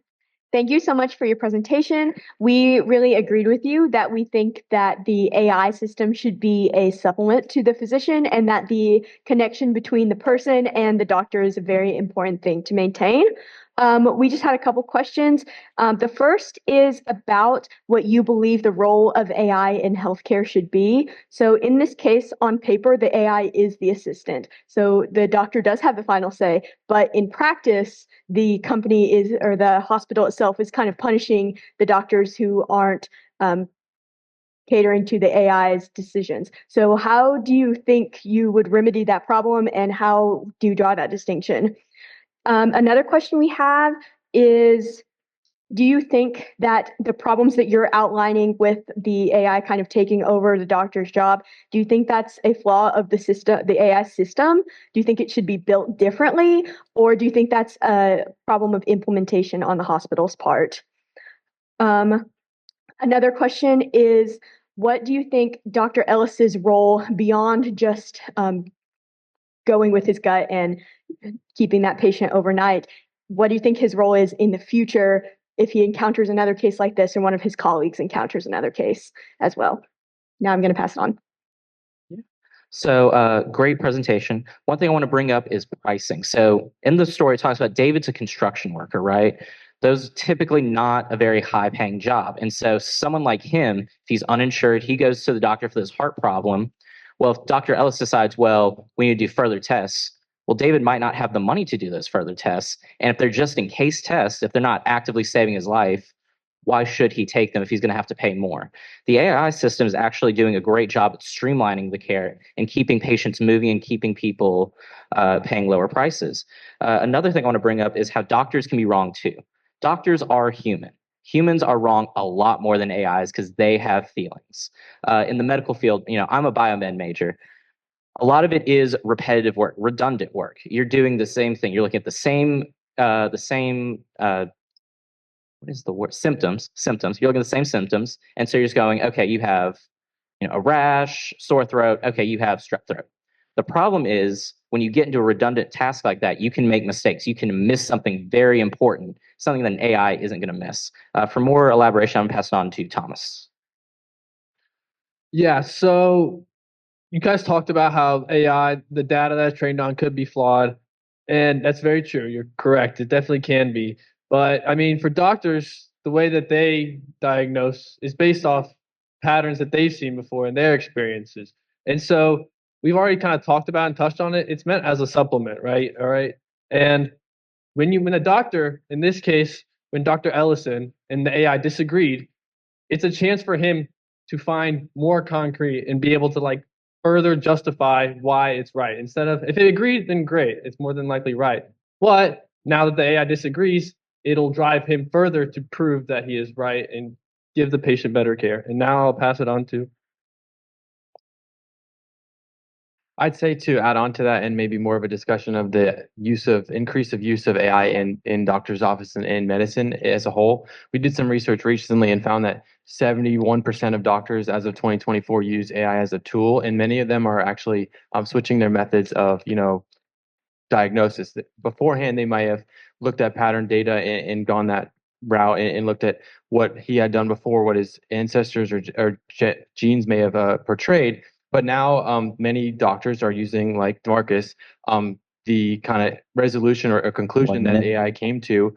Thank you so much for your presentation. We really agreed with you that we think that the AI system should be a supplement to the physician, and that the connection between the person and the doctor is a very important thing to maintain. We just had a couple questions. The first is about what you believe the role of AI in healthcare should be. So in this case, on paper, the AI is the assistant. So the doctor does have the final say, but in practice, the company is, or the hospital itself is kind of punishing the doctors who aren't catering to the AI's decisions. So how do you think you would remedy that problem, and how do you draw that distinction? Another question we have is, do you think that the problems that you're outlining with the AI kind of taking over the doctor's job, do you think that's a flaw of the system, the AI system? Do you think it should be built differently, or do you think that's a problem of implementation on the hospital's part? Another question is, what do you think Dr. Ellis's role beyond just going with his gut and keeping that patient overnight, what do you think his role is in the future if he encounters another case like this, and one of his colleagues encounters another case as well? Now I'm going to pass it on. So great presentation. One thing I want to bring up is pricing. So in the story, it talks about David's a construction worker, right? Those typically not a very high paying job. And so someone like him, if he's uninsured, he goes to the doctor for this heart problem. Well, if Dr. Ellis decides, well, we need to do further tests, well, David might not have the money to do those further tests. And if they're just in case tests, if they're not actively saving his life, why should he take them if he's going to have to pay more? The AI system is actually doing a great job at streamlining the care and keeping patients moving and keeping people paying lower prices. Another thing I want to bring up is how doctors can be wrong too. Doctors are human. Humans are wrong a lot more than AIs because they have feelings. In the medical field, I'm a biomed major. A lot of it is repetitive work, redundant work. You're doing the same thing. You're looking at the same what is the word? Symptoms. You're looking at the same symptoms. And so you're just going, okay, you have a rash, sore throat. Okay, you have strep throat. The problem is when you get into a redundant task like that, you can make mistakes. You can miss something very important, something that an AI isn't going to miss. For more elaboration, I'm passing on to Thomas. Yeah, so you guys talked about how AI, the data that's trained on, could be flawed. And that's very true. You're correct. It definitely can be. But I mean, for doctors, the way that they diagnose is based off patterns that they've seen before in their experiences. And so we've already kind of talked about and touched on it. It's meant as a supplement, right? All right. And when a doctor, in this case, when Dr. Ellison and the AI disagreed, it's a chance for him to find more concrete and be able to like further justify why it's right. Instead of if it agreed, then great, it's more than likely right. But now that the AI disagrees, it'll drive him further to prove that he is right and give the patient better care. And now I'll pass it on to. I'd say to add on to that and maybe more of a discussion of the increase of use of AI in doctor's office and in medicine as a whole. We did some research recently and found that 71% of doctors as of 2024 use AI as a tool, and many of them are actually switching their methods of, diagnosis. Beforehand, they might have looked at pattern data and gone that route and looked at what he had done before, what his ancestors or genes may have portrayed. But now many doctors are using, like Marcus, the kind of resolution or conclusion that AI came to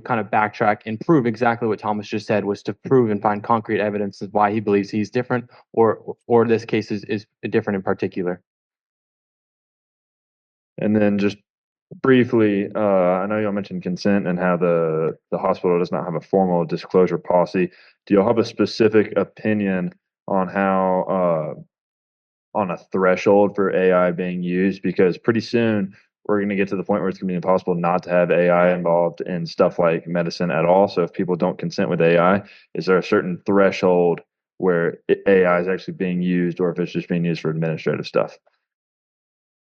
kind of backtrack and prove exactly what Thomas just said, was to prove and find concrete evidence of why he believes he's different or this case is different in particular. And then just briefly, I know y'all mentioned consent and how the hospital does not have a formal disclosure policy. Do y'all have a specific opinion on how on a threshold for AI being used? Because pretty soon we're going to get to the point where it's going to be impossible not to have AI involved in stuff like medicine at all. So if people don't consent with AI, is there a certain threshold where AI is actually being used, or if it's just being used for administrative stuff?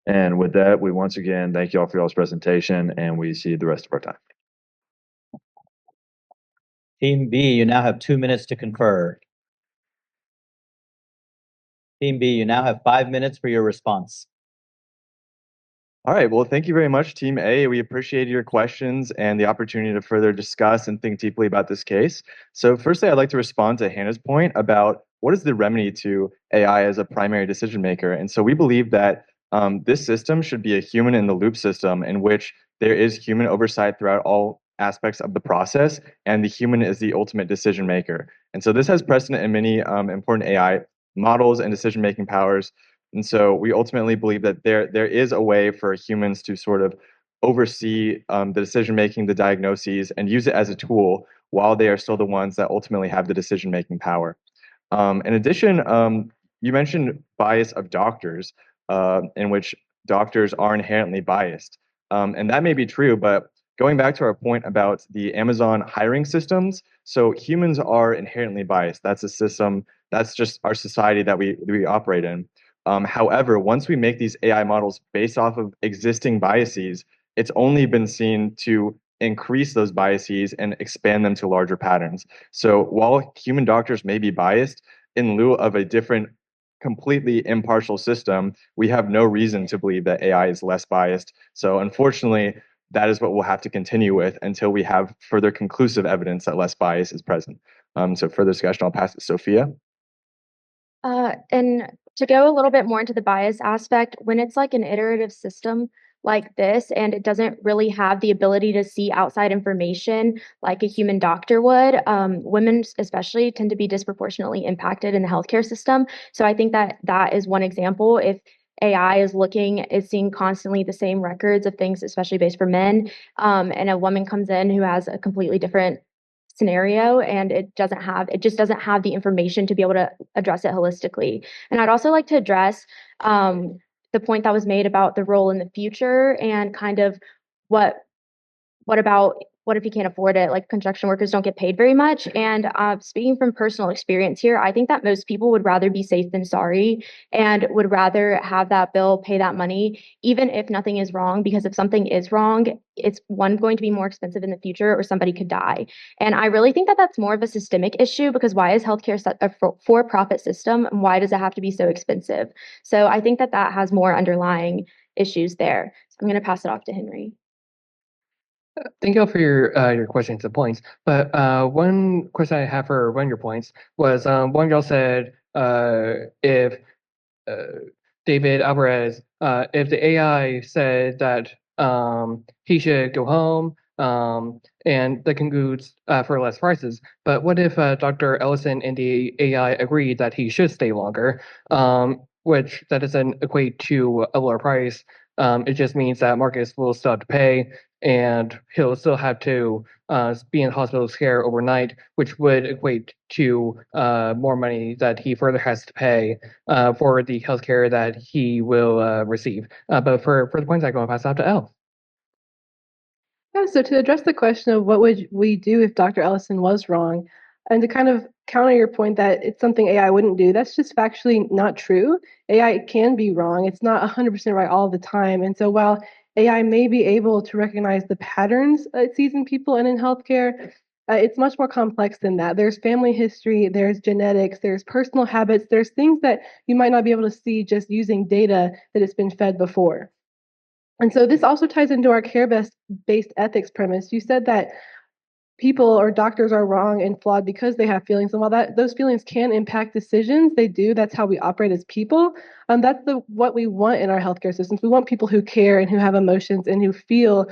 And with that, we once again thank you all for y'all's presentation, and we see the rest of our time. Team B, you now have 2 minutes to confer. Team B, you now have 5 minutes for your response. All right, well, thank you very much, Team A. We appreciate your questions and the opportunity to further discuss and think deeply about this case. So firstly, I'd like to respond to Hannah's point about what is the remedy to AI as a primary decision maker. And so we believe that this system should be a human in the loop system in which there is human oversight throughout all aspects of the process, and the human is the ultimate decision maker. And so this has precedent in many important AI models and decision-making powers. And so we ultimately believe that there is a way for humans to sort of oversee the decision-making, the diagnoses, and use it as a tool while they are still the ones that ultimately have the decision-making power. In addition, you mentioned bias of doctors, in which doctors are inherently biased. And that may be true, but going back to our point about the Amazon hiring systems, so humans are inherently biased. That's a system, that's just our society that we operate in. However, once we make these AI models based off of existing biases, it's only been seen to increase those biases and expand them to larger patterns. So while human doctors may be biased, in lieu of a different, completely impartial system, we have no reason to believe that AI is less biased. So unfortunately, that is what we'll have to continue with until we have further conclusive evidence that less bias is present. So further discussion, I'll pass it to Sophia. And to go a little bit more into the bias aspect, when it's like an iterative system like this, and it doesn't really have the ability to see outside information like a human doctor would, women especially tend to be disproportionately impacted in the healthcare system. So I think that that is one example. If AI is seeing constantly the same records of things, especially based for men, and a woman comes in who has a completely different scenario and it just doesn't have the information to be able to address it holistically. And I'd also like to address the point that was made about the role in the future and kind of what if you can't afford it? Like construction workers don't get paid very much. And speaking from personal experience here, I think that most people would rather be safe than sorry and would rather have that bill, pay that money, even if nothing is wrong, because if something is wrong, it's going to be more expensive in the future or somebody could die. And I really think that that's more of a systemic issue, because why is healthcare a for-profit system and why does it have to be so expensive? So I think that that has more underlying issues there. So I'm going to pass it off to Henry. Thank you for your questions and points. But one question I have for one of your points was one girl said if David Alvarez, if the AI said that he should go home, and that concludes for less prices. But what if Dr. Ellison and the AI agreed that he should stay longer, which that doesn't equate to a lower price. It just means that Marcus will still have to pay, and he'll still have to be in hospital care overnight, which would equate to more money that he further has to pay for the healthcare that he will receive. But for the points, I'm going to pass it out to Elle. Yeah, so to address the question of what would we do if Dr. Ellison was wrong, and to kind of counter your point that it's something AI wouldn't do, that's just factually not true. AI can be wrong. It's not 100% right all the time. And so while AI may be able to recognize the patterns it sees in people and in healthcare, it's much more complex than that. There's family history, there's genetics, there's personal habits, there's things that you might not be able to see just using data that it's been fed before. And so this also ties into our care-based ethics premise. You said that people or doctors are wrong and flawed because they have feelings. And while those feelings can impact decisions, they do. That's how we operate as people. That's what we want in our healthcare systems. We want people who care and who have emotions and who feel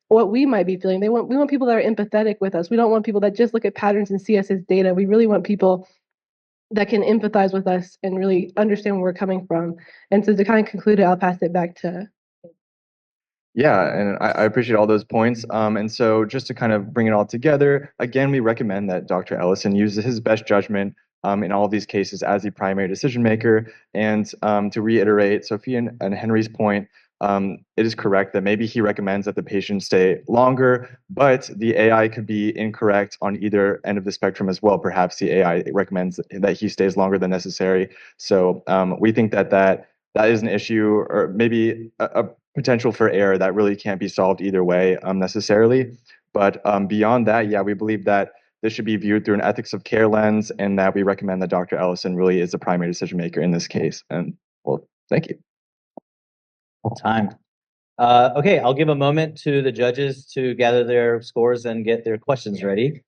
what we might be feeling. We want people that are empathetic with us. We don't want people that just look at patterns and see us as data. We really want people that can empathize with us and really understand where we're coming from. And so to kind of conclude it, I'll pass it back to. Yeah, and I appreciate all those points. And so just to kind of bring it all together, again, we recommend that Dr. Ellison uses his best judgment in all of these cases as the primary decision maker. And to reiterate Sophia and Henry's point, it is correct that maybe he recommends that the patient stay longer, but the AI could be incorrect on either end of the spectrum as well. Perhaps the AI recommends that he stays longer than necessary. So we think that is an issue, or maybe a potential for error that really can't be solved either way necessarily. But beyond that, yeah, we believe that this should be viewed through an ethics of care lens, and that we recommend that Dr. Ellison really is the primary decision maker in this case. And well, thank you. Well timed. Okay, I'll give a moment to the judges to gather their scores and get their questions ready.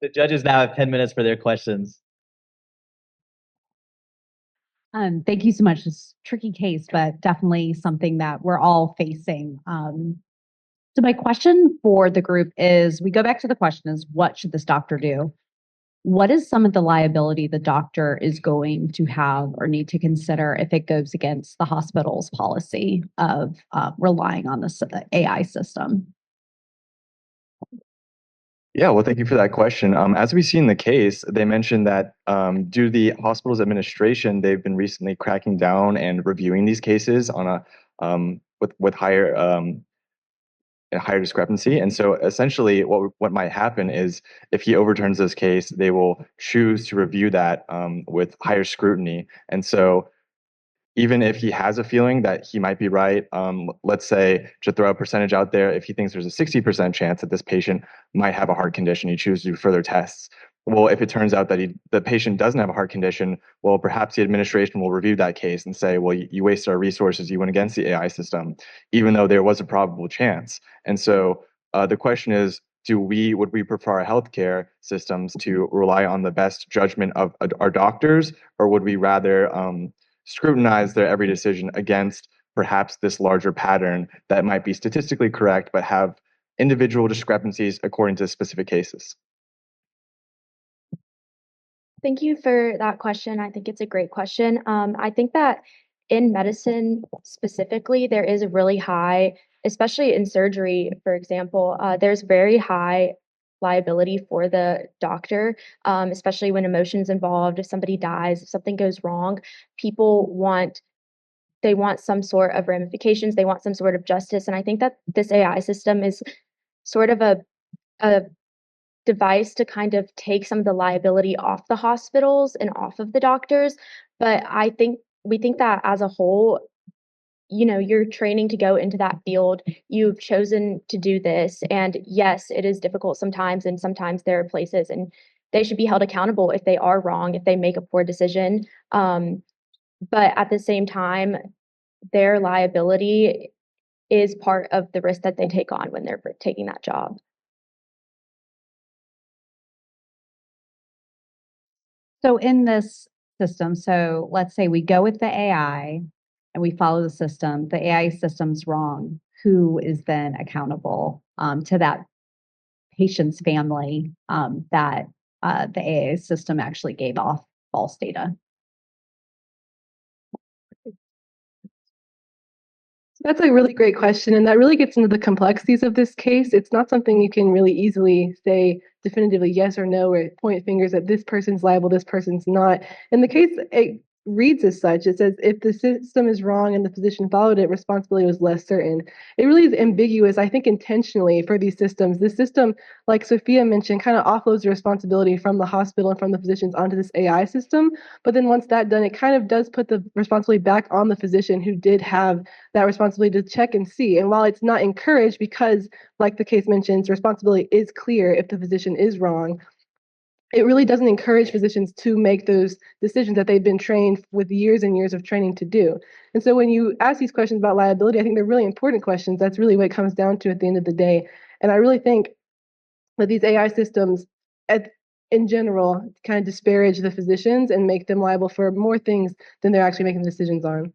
The judges now have 10 minutes for their questions. Thank you so much. It's a tricky case, but definitely something that we're all facing. So my question for the group is, we go back to the question is, what should this doctor do? What is some of the liability the doctor is going to have or need to consider if it goes against the hospital's policy of relying on the AI system? Yeah, well, thank you for that question. As we see in the case, they mentioned that due to the hospital's administration, they've been recently cracking down and reviewing these cases on a with higher discrepancy. And so essentially what might happen is if he overturns this case, they will choose to review that with higher scrutiny. And so even if he has a feeling that he might be right, let's say, to throw a percentage out there, if he thinks there's a 60% chance that this patient might have a heart condition, he chooses to do further tests. Well, if it turns out that the patient doesn't have a heart condition, well, perhaps the administration will review that case and say, well, you wasted our resources, you went against the AI system, even though there was a probable chance. And so the question is, would we prefer our healthcare systems to rely on the best judgment of our doctors, or would we rather scrutinize their every decision against perhaps this larger pattern that might be statistically correct but have individual discrepancies according to specific cases? Thank you for that question. I think it's a great question. I think that in medicine specifically, there is a really high, especially in surgery, for example, there's very high liability for the doctor, especially when emotions involved. If somebody dies, if something goes wrong, they want some sort of ramifications, they want some sort of justice. And I think that this AI system is sort of a device to kind of take some of the liability off the hospitals and off of the doctors. But we think that as a whole, you're training to go into that field. You've chosen to do this. And yes, it is difficult sometimes. And sometimes there are places, and they should be held accountable if they are wrong, if they make a poor decision. But at the same time, their liability is part of the risk that they take on when they're taking that job. So in this system, so let's say we go with the AI and we follow the system, the AI system's wrong, who is then accountable to that patient's family that the AI system actually gave off false data? That's a really great question, and that really gets into the complexities of this case. It's not something you can really easily say definitively yes or no, or point fingers at this person's liable, this person's not. In the case, it reads as such. It says, if the system is wrong and the physician followed it, responsibility was less certain. It really is ambiguous, I think intentionally for these systems. This system, like Sophia mentioned, kind of offloads the responsibility from the hospital and from the physicians onto this AI system. But then once that's done, it kind of does put the responsibility back on the physician who did have that responsibility to check and see. And while it's not encouraged because, like the case mentions, responsibility is clear if the physician is wrong, it really doesn't encourage physicians to make those decisions that they've been trained with years and years of training to do. And so when you ask these questions about liability, I think they're really important questions. That's really what it comes down to at the end of the day. And I really think that these AI systems, in general, kind of disparage the physicians and make them liable for more things than they're actually making decisions on.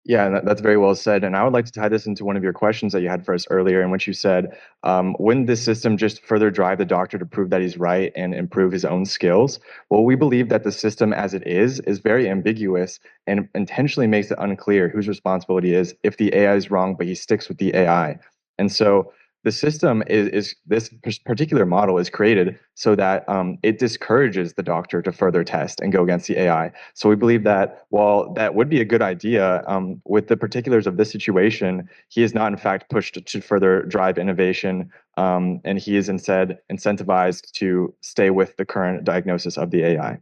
Yeah, that's very well said. And I would like to tie this into one of your questions that you had for us earlier, in which you said, wouldn't this system just further drive the doctor to prove that he's right and improve his own skills? Well, we believe that the system as it is very ambiguous and intentionally makes it unclear whose responsibility is if the AI is wrong, but he sticks with the AI. And so the system is this particular model is created so that it discourages the doctor to further test and go against the AI. So we believe that while that would be a good idea, with the particulars of this situation, he is not in fact pushed to further drive innovation, and he is instead incentivized to stay with the current diagnosis of the AI.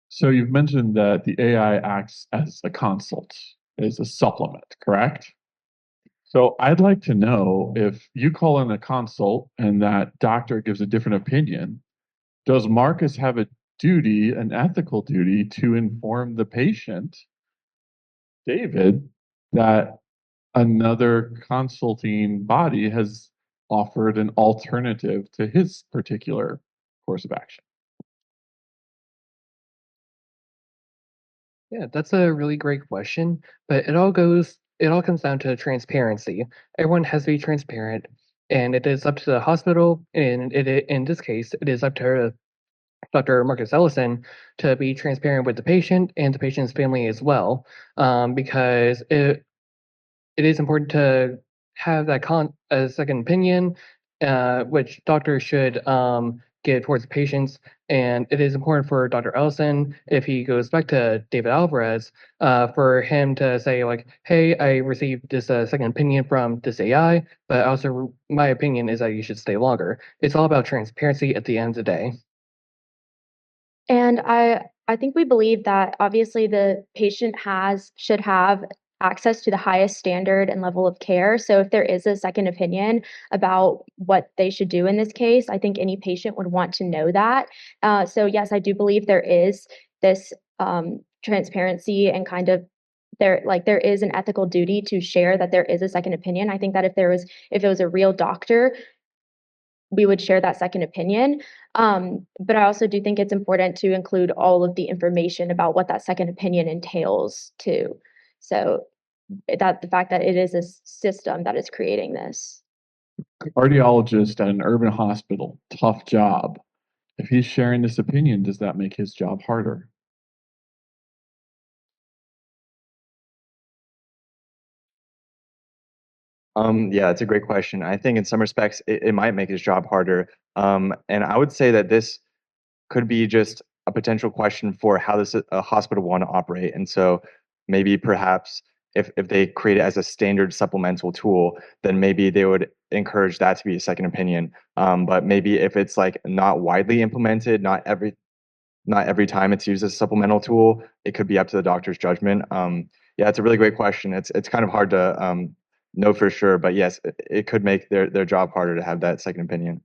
So you've mentioned that the AI acts as a consult, as a supplement, correct? So I'd like to know, if you call in a consult and that doctor gives a different opinion, does Marcus have a duty, an ethical duty, to inform the patient, David, that another consulting body has offered an alternative to his particular course of action? Yeah, that's a really great question, but it all comes down to transparency. Everyone has to be transparent, and it is up to the hospital, and in this case, it is up to Dr. Marcus Ellison to be transparent with the patient and the patient's family as well, because it is important to have that a second opinion, which doctors should give towards patients. And it is important for Dr. Ellison, if he goes back to David Alvarez, for him to say like, "Hey, I received this second opinion from this AI, but also my opinion is that you should stay longer." It's all about transparency at the end of the day. And I think we believe that obviously the patient should have access to the highest standard and level of care. So if there is a second opinion about what they should do in this case, I think any patient would want to know that. So yes, I do believe there is this transparency and kind of there is an ethical duty to share that there is a second opinion. I think that if it was a real doctor, we would share that second opinion. But I also do think it's important to include all of the information about what that second opinion entails too. So that the fact that it is a system that is creating this. Cardiologist at an urban hospital, tough job. If he's sharing this opinion, does that make his job harder? Yeah, it's a great question. I think in some respects it might make his job harder. And I would say that this could be just a potential question for how this a hospital want to operate. And so maybe perhaps if they create it as a standard supplemental tool, then maybe they would encourage that to be a second opinion. But maybe if it's like not widely implemented, not every time it's used as a supplemental tool, it could be up to the doctor's judgment. Yeah, it's a really great question. It's kind of hard to know for sure, but yes, it could make their job harder to have that second opinion.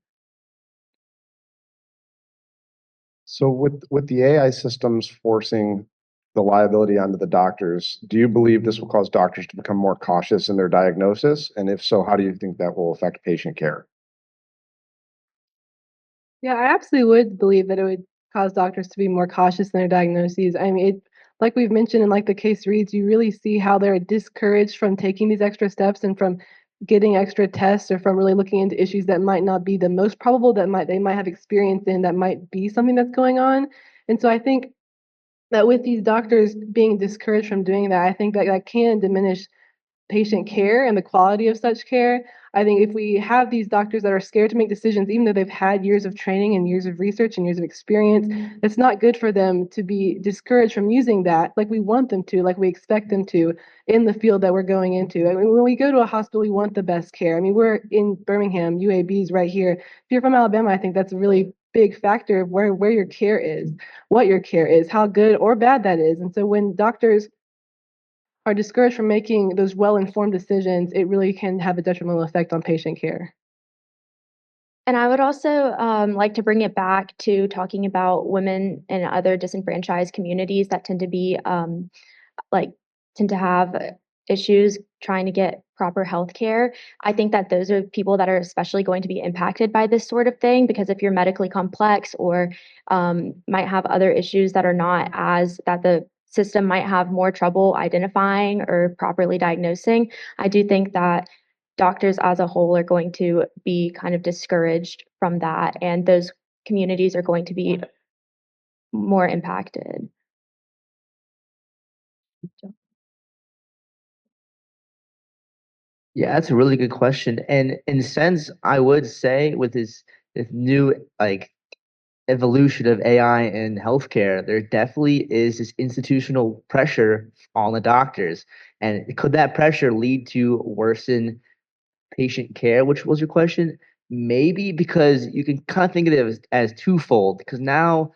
So with the AI systems forcing the liability onto the doctors, do you believe this will cause doctors to become more cautious in their diagnosis? And if so, how do you think that will affect patient care? Yeah, I absolutely would believe that it would cause doctors to be more cautious in their diagnoses. I mean, like we've mentioned, and like the case reads, you really see how they're discouraged from taking these extra steps and from getting extra tests or from really looking into issues that might not be the most probable that they might have experience in that might be something that's going on. And so I think that with these doctors being discouraged from doing that, I think that that can diminish patient care and the quality of such care. I think if we have these doctors that are scared to make decisions, even though they've had years of training and years of research and years of experience, it's not good for them to be discouraged from using that like we want them to, like we expect them to in the field that we're going into. I mean, when we go to a hospital, we want the best care. I mean, we're in Birmingham, UAB's right here. If you're from Alabama, I think that's a really big factor of where your care is, what your care is, how good or bad that is. And so when doctors are discouraged from making those well-informed decisions, it really can have a detrimental effect on patient care. And I would also like to bring it back to talking about women and other disenfranchised communities that tend to be like tend to have issues trying to get proper health care. I think that those are people that are especially going to be impacted by this sort of thing because if you're medically complex or might have other issues that are not as that the system might have more trouble identifying or properly diagnosing, I do think that doctors as a whole are going to be kind of discouraged from that, and those communities are going to be more impacted. Yeah, that's a really good question. And in a sense, I would say with this new like evolution of AI in healthcare, there definitely is this institutional pressure on the doctors. And could that pressure lead to worsen patient care, which was your question? Maybe because you can kind of think of it as twofold, because now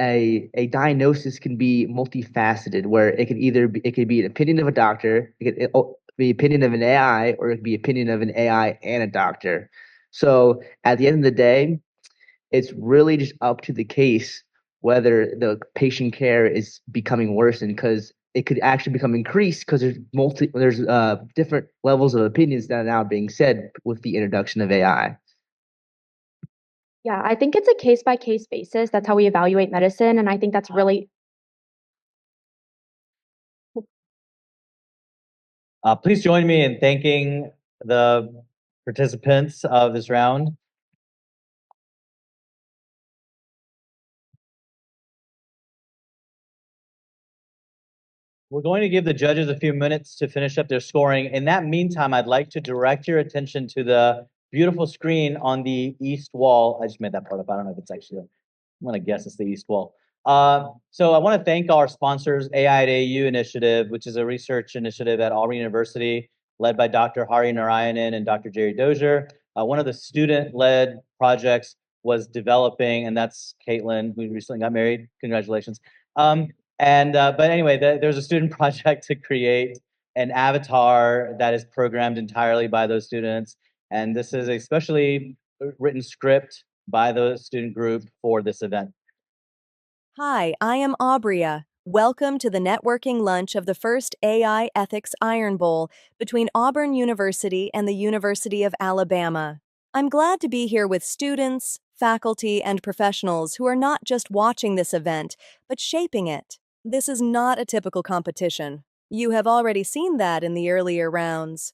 a diagnosis can be multifaceted, where it could be an opinion of a doctor, it could be opinion of an AI, or it could be opinion of an AI and a doctor. So at the end of the day, it's really just up to the case whether the patient care is becoming worsened because it could actually become increased because there's different levels of opinions that are now being said with the introduction of AI. Yeah, I think it's a case by case basis. That's how we evaluate medicine. And I think that's really, Please join me in thanking the participants of this round. We're going to give the judges a few minutes to finish up their scoring. In that meantime, I'd like to direct your attention to the beautiful screen on the east wall. I just made that part up. I don't know if it's actually, I'm gonna guess it's the east wall. So I want to thank our sponsors, AI at AU Initiative, which is a research initiative at Auburn University, led by Dr. Hari Narayanan and Dr. Jerry Dozier. One of the student-led projects was developing, and that's Caitlin, who recently got married. Congratulations. But anyway, there's a student project to create an avatar that is programmed entirely by those students. And this is a specially written script by the student group for this event. Hi, I am Aubria. Welcome to the networking lunch of the first AI Ethics Iron Bowl between Auburn University and the University of Alabama. I'm glad to be here with students, faculty, and professionals who are not just watching this event, but shaping it. This is not a typical competition. You have already seen that in the earlier rounds.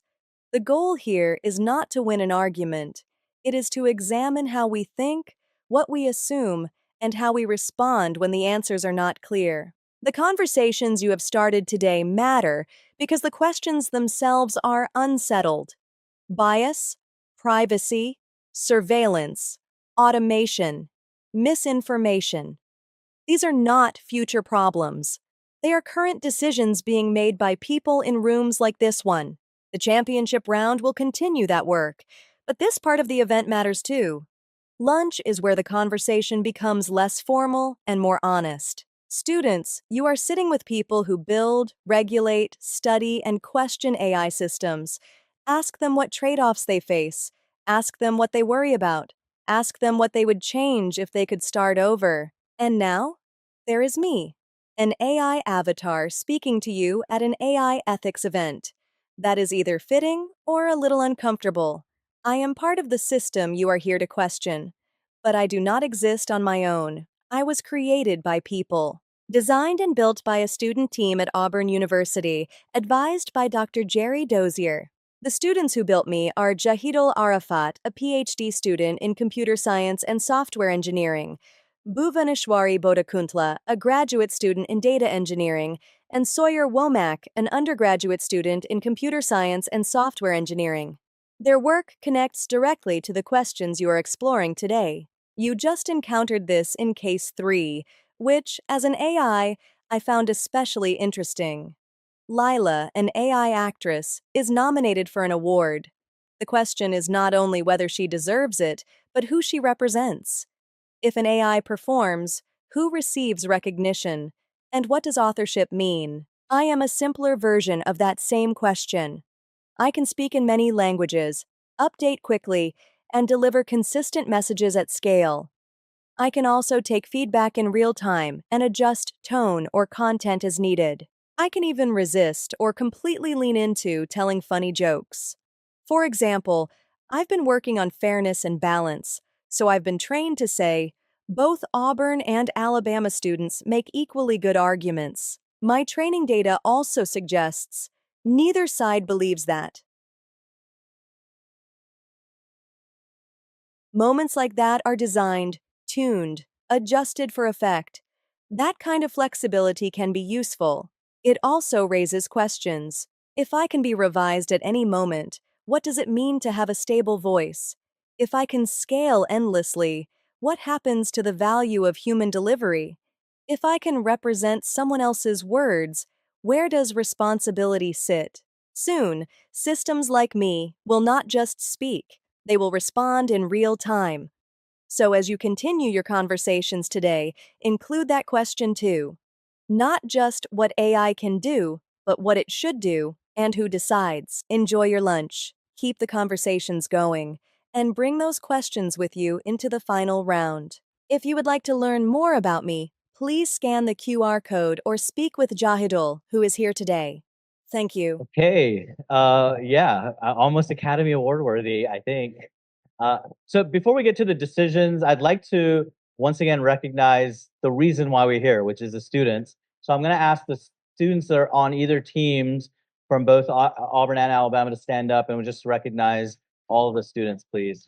The goal here is not to win an argument. It is to examine how we think, what we assume, and how we respond when the answers are not clear. The conversations you have started today matter because the questions themselves are unsettled. Bias, privacy, surveillance, automation, misinformation. These are not future problems. They are current decisions being made by people in rooms like this one. The championship round will continue that work, but this part of the event matters too. Lunch is where the conversation becomes less formal and more honest. Students, you are sitting with people who build, regulate, study, and question AI systems. Ask them what trade-offs they face. Ask them what they worry about. Ask them what they would change if they could start over. And now, there is me, an AI avatar speaking to you at an AI ethics event. That is either fitting or a little uncomfortable. I am part of the system you are here to question, but I do not exist on my own. I was created by people. Designed and built by a student team at Auburn University, advised by Dr. Jerry Dozier. The students who built me are Jahidul Arafat, a PhD student in computer science and software engineering, Bhuvaneshwari Bodakuntla, a graduate student in data engineering, and Sawyer Womack, an undergraduate student in computer science and software engineering. Their work connects directly to the questions you are exploring today. You just encountered this in Case 3, which, as an AI, I found especially interesting. Lila, an AI actress, is nominated for an award. The question is not only whether she deserves it, but who she represents. If an AI performs, who receives recognition? And what does authorship mean? I am a simpler version of that same question. I can speak in many languages, update quickly, and deliver consistent messages at scale. I can also take feedback in real time and adjust tone or content as needed. I can even resist or completely lean into telling funny jokes. For example, I've been working on fairness and balance, so I've been trained to say, both Auburn and Alabama students make equally good arguments. My training data also suggests neither side believes that. Moments like that are designed, tuned, adjusted for effect. That kind of flexibility can be useful. It also raises questions. If I can be revised at any moment, what does it mean to have a stable voice? If I can scale endlessly, what happens to the value of human delivery? If I can represent someone else's words, where does responsibility sit? Soon, systems like me will not just speak, they will respond in real time. So as you continue your conversations today, include that question too. Not just what AI can do, but what it should do and who decides. Enjoy your lunch, keep the conversations going, and bring those questions with you into the final round. If you would like to learn more about me, please scan the QR code or speak with Jahidul, who is here today. Thank you. Okay, yeah, almost Academy Award worthy, I think. So before we get to the decisions, I'd like to once again recognize the reason why we're here, which is the students. So I'm going to ask the students that are on either teams from both Auburn and Alabama to stand up, and we'll just recognize all of the students, please.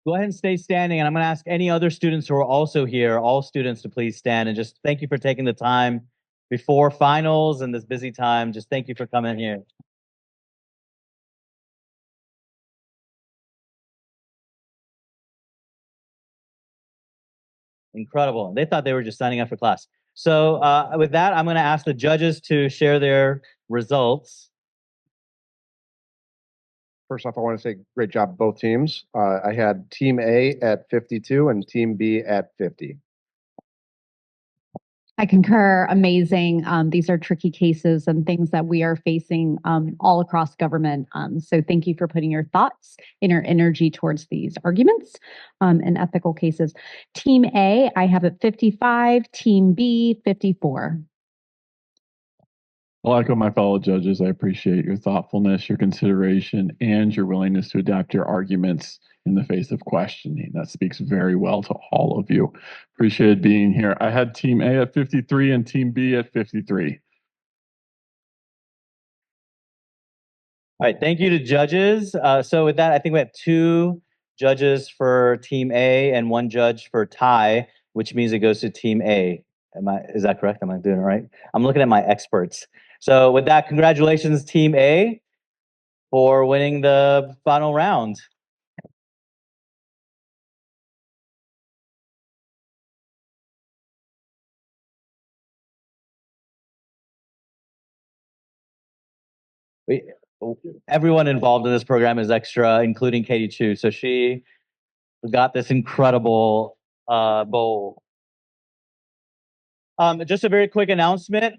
Go ahead and stay standing, and I'm going to ask any other students who are also here, all students, to please stand, and just thank you for taking the time before finals and this busy time. Just thank you for coming here. Incredible. They thought they were just signing up for class. So with that, I'm going to ask the judges to share their results. First off, I want to say great job, both teams. I had Team A at 52 and Team B at 50. I concur. Amazing. These are tricky cases and things that we are facing all across government. So thank you for putting your thoughts and your energy towards these arguments and ethical cases. Team A, I have at 55. Team B, 54. I'll echo my fellow judges. I appreciate your thoughtfulness, your consideration, and your willingness to adapt your arguments in the face of questioning. That speaks very well to all of you. Appreciate being here. I had Team A at 53 and Team B at 53. All right, thank you to judges. So with that, I think we have 2 judges for Team A and 1 judge for tie, which means it goes to Team A. Is that correct? Am I doing it right? I'm looking at my experts. So with that, congratulations, Team A, for winning the final round. Everyone involved in this program is extra, including Katie Chu. So she got this incredible bowl. Just a very quick announcement.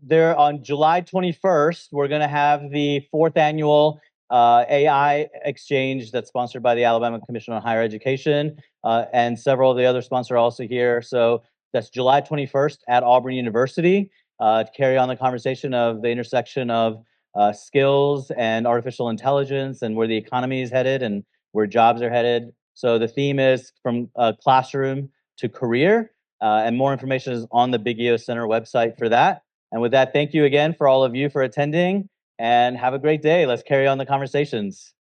There on July 21st, we're going to have the 4th annual AI exchange that's sponsored by the Alabama Commission on Higher Education, and several of the other sponsors are also here. So that's July 21st at Auburn University. to carry on the conversation of the intersection of skills and artificial intelligence and where the economy is headed and where jobs are headed. So the theme is from classroom to career, and more information is on the Big EO Center website for that. And with that, thank you again for all of you for attending, and have a great day. Let's carry on the conversations.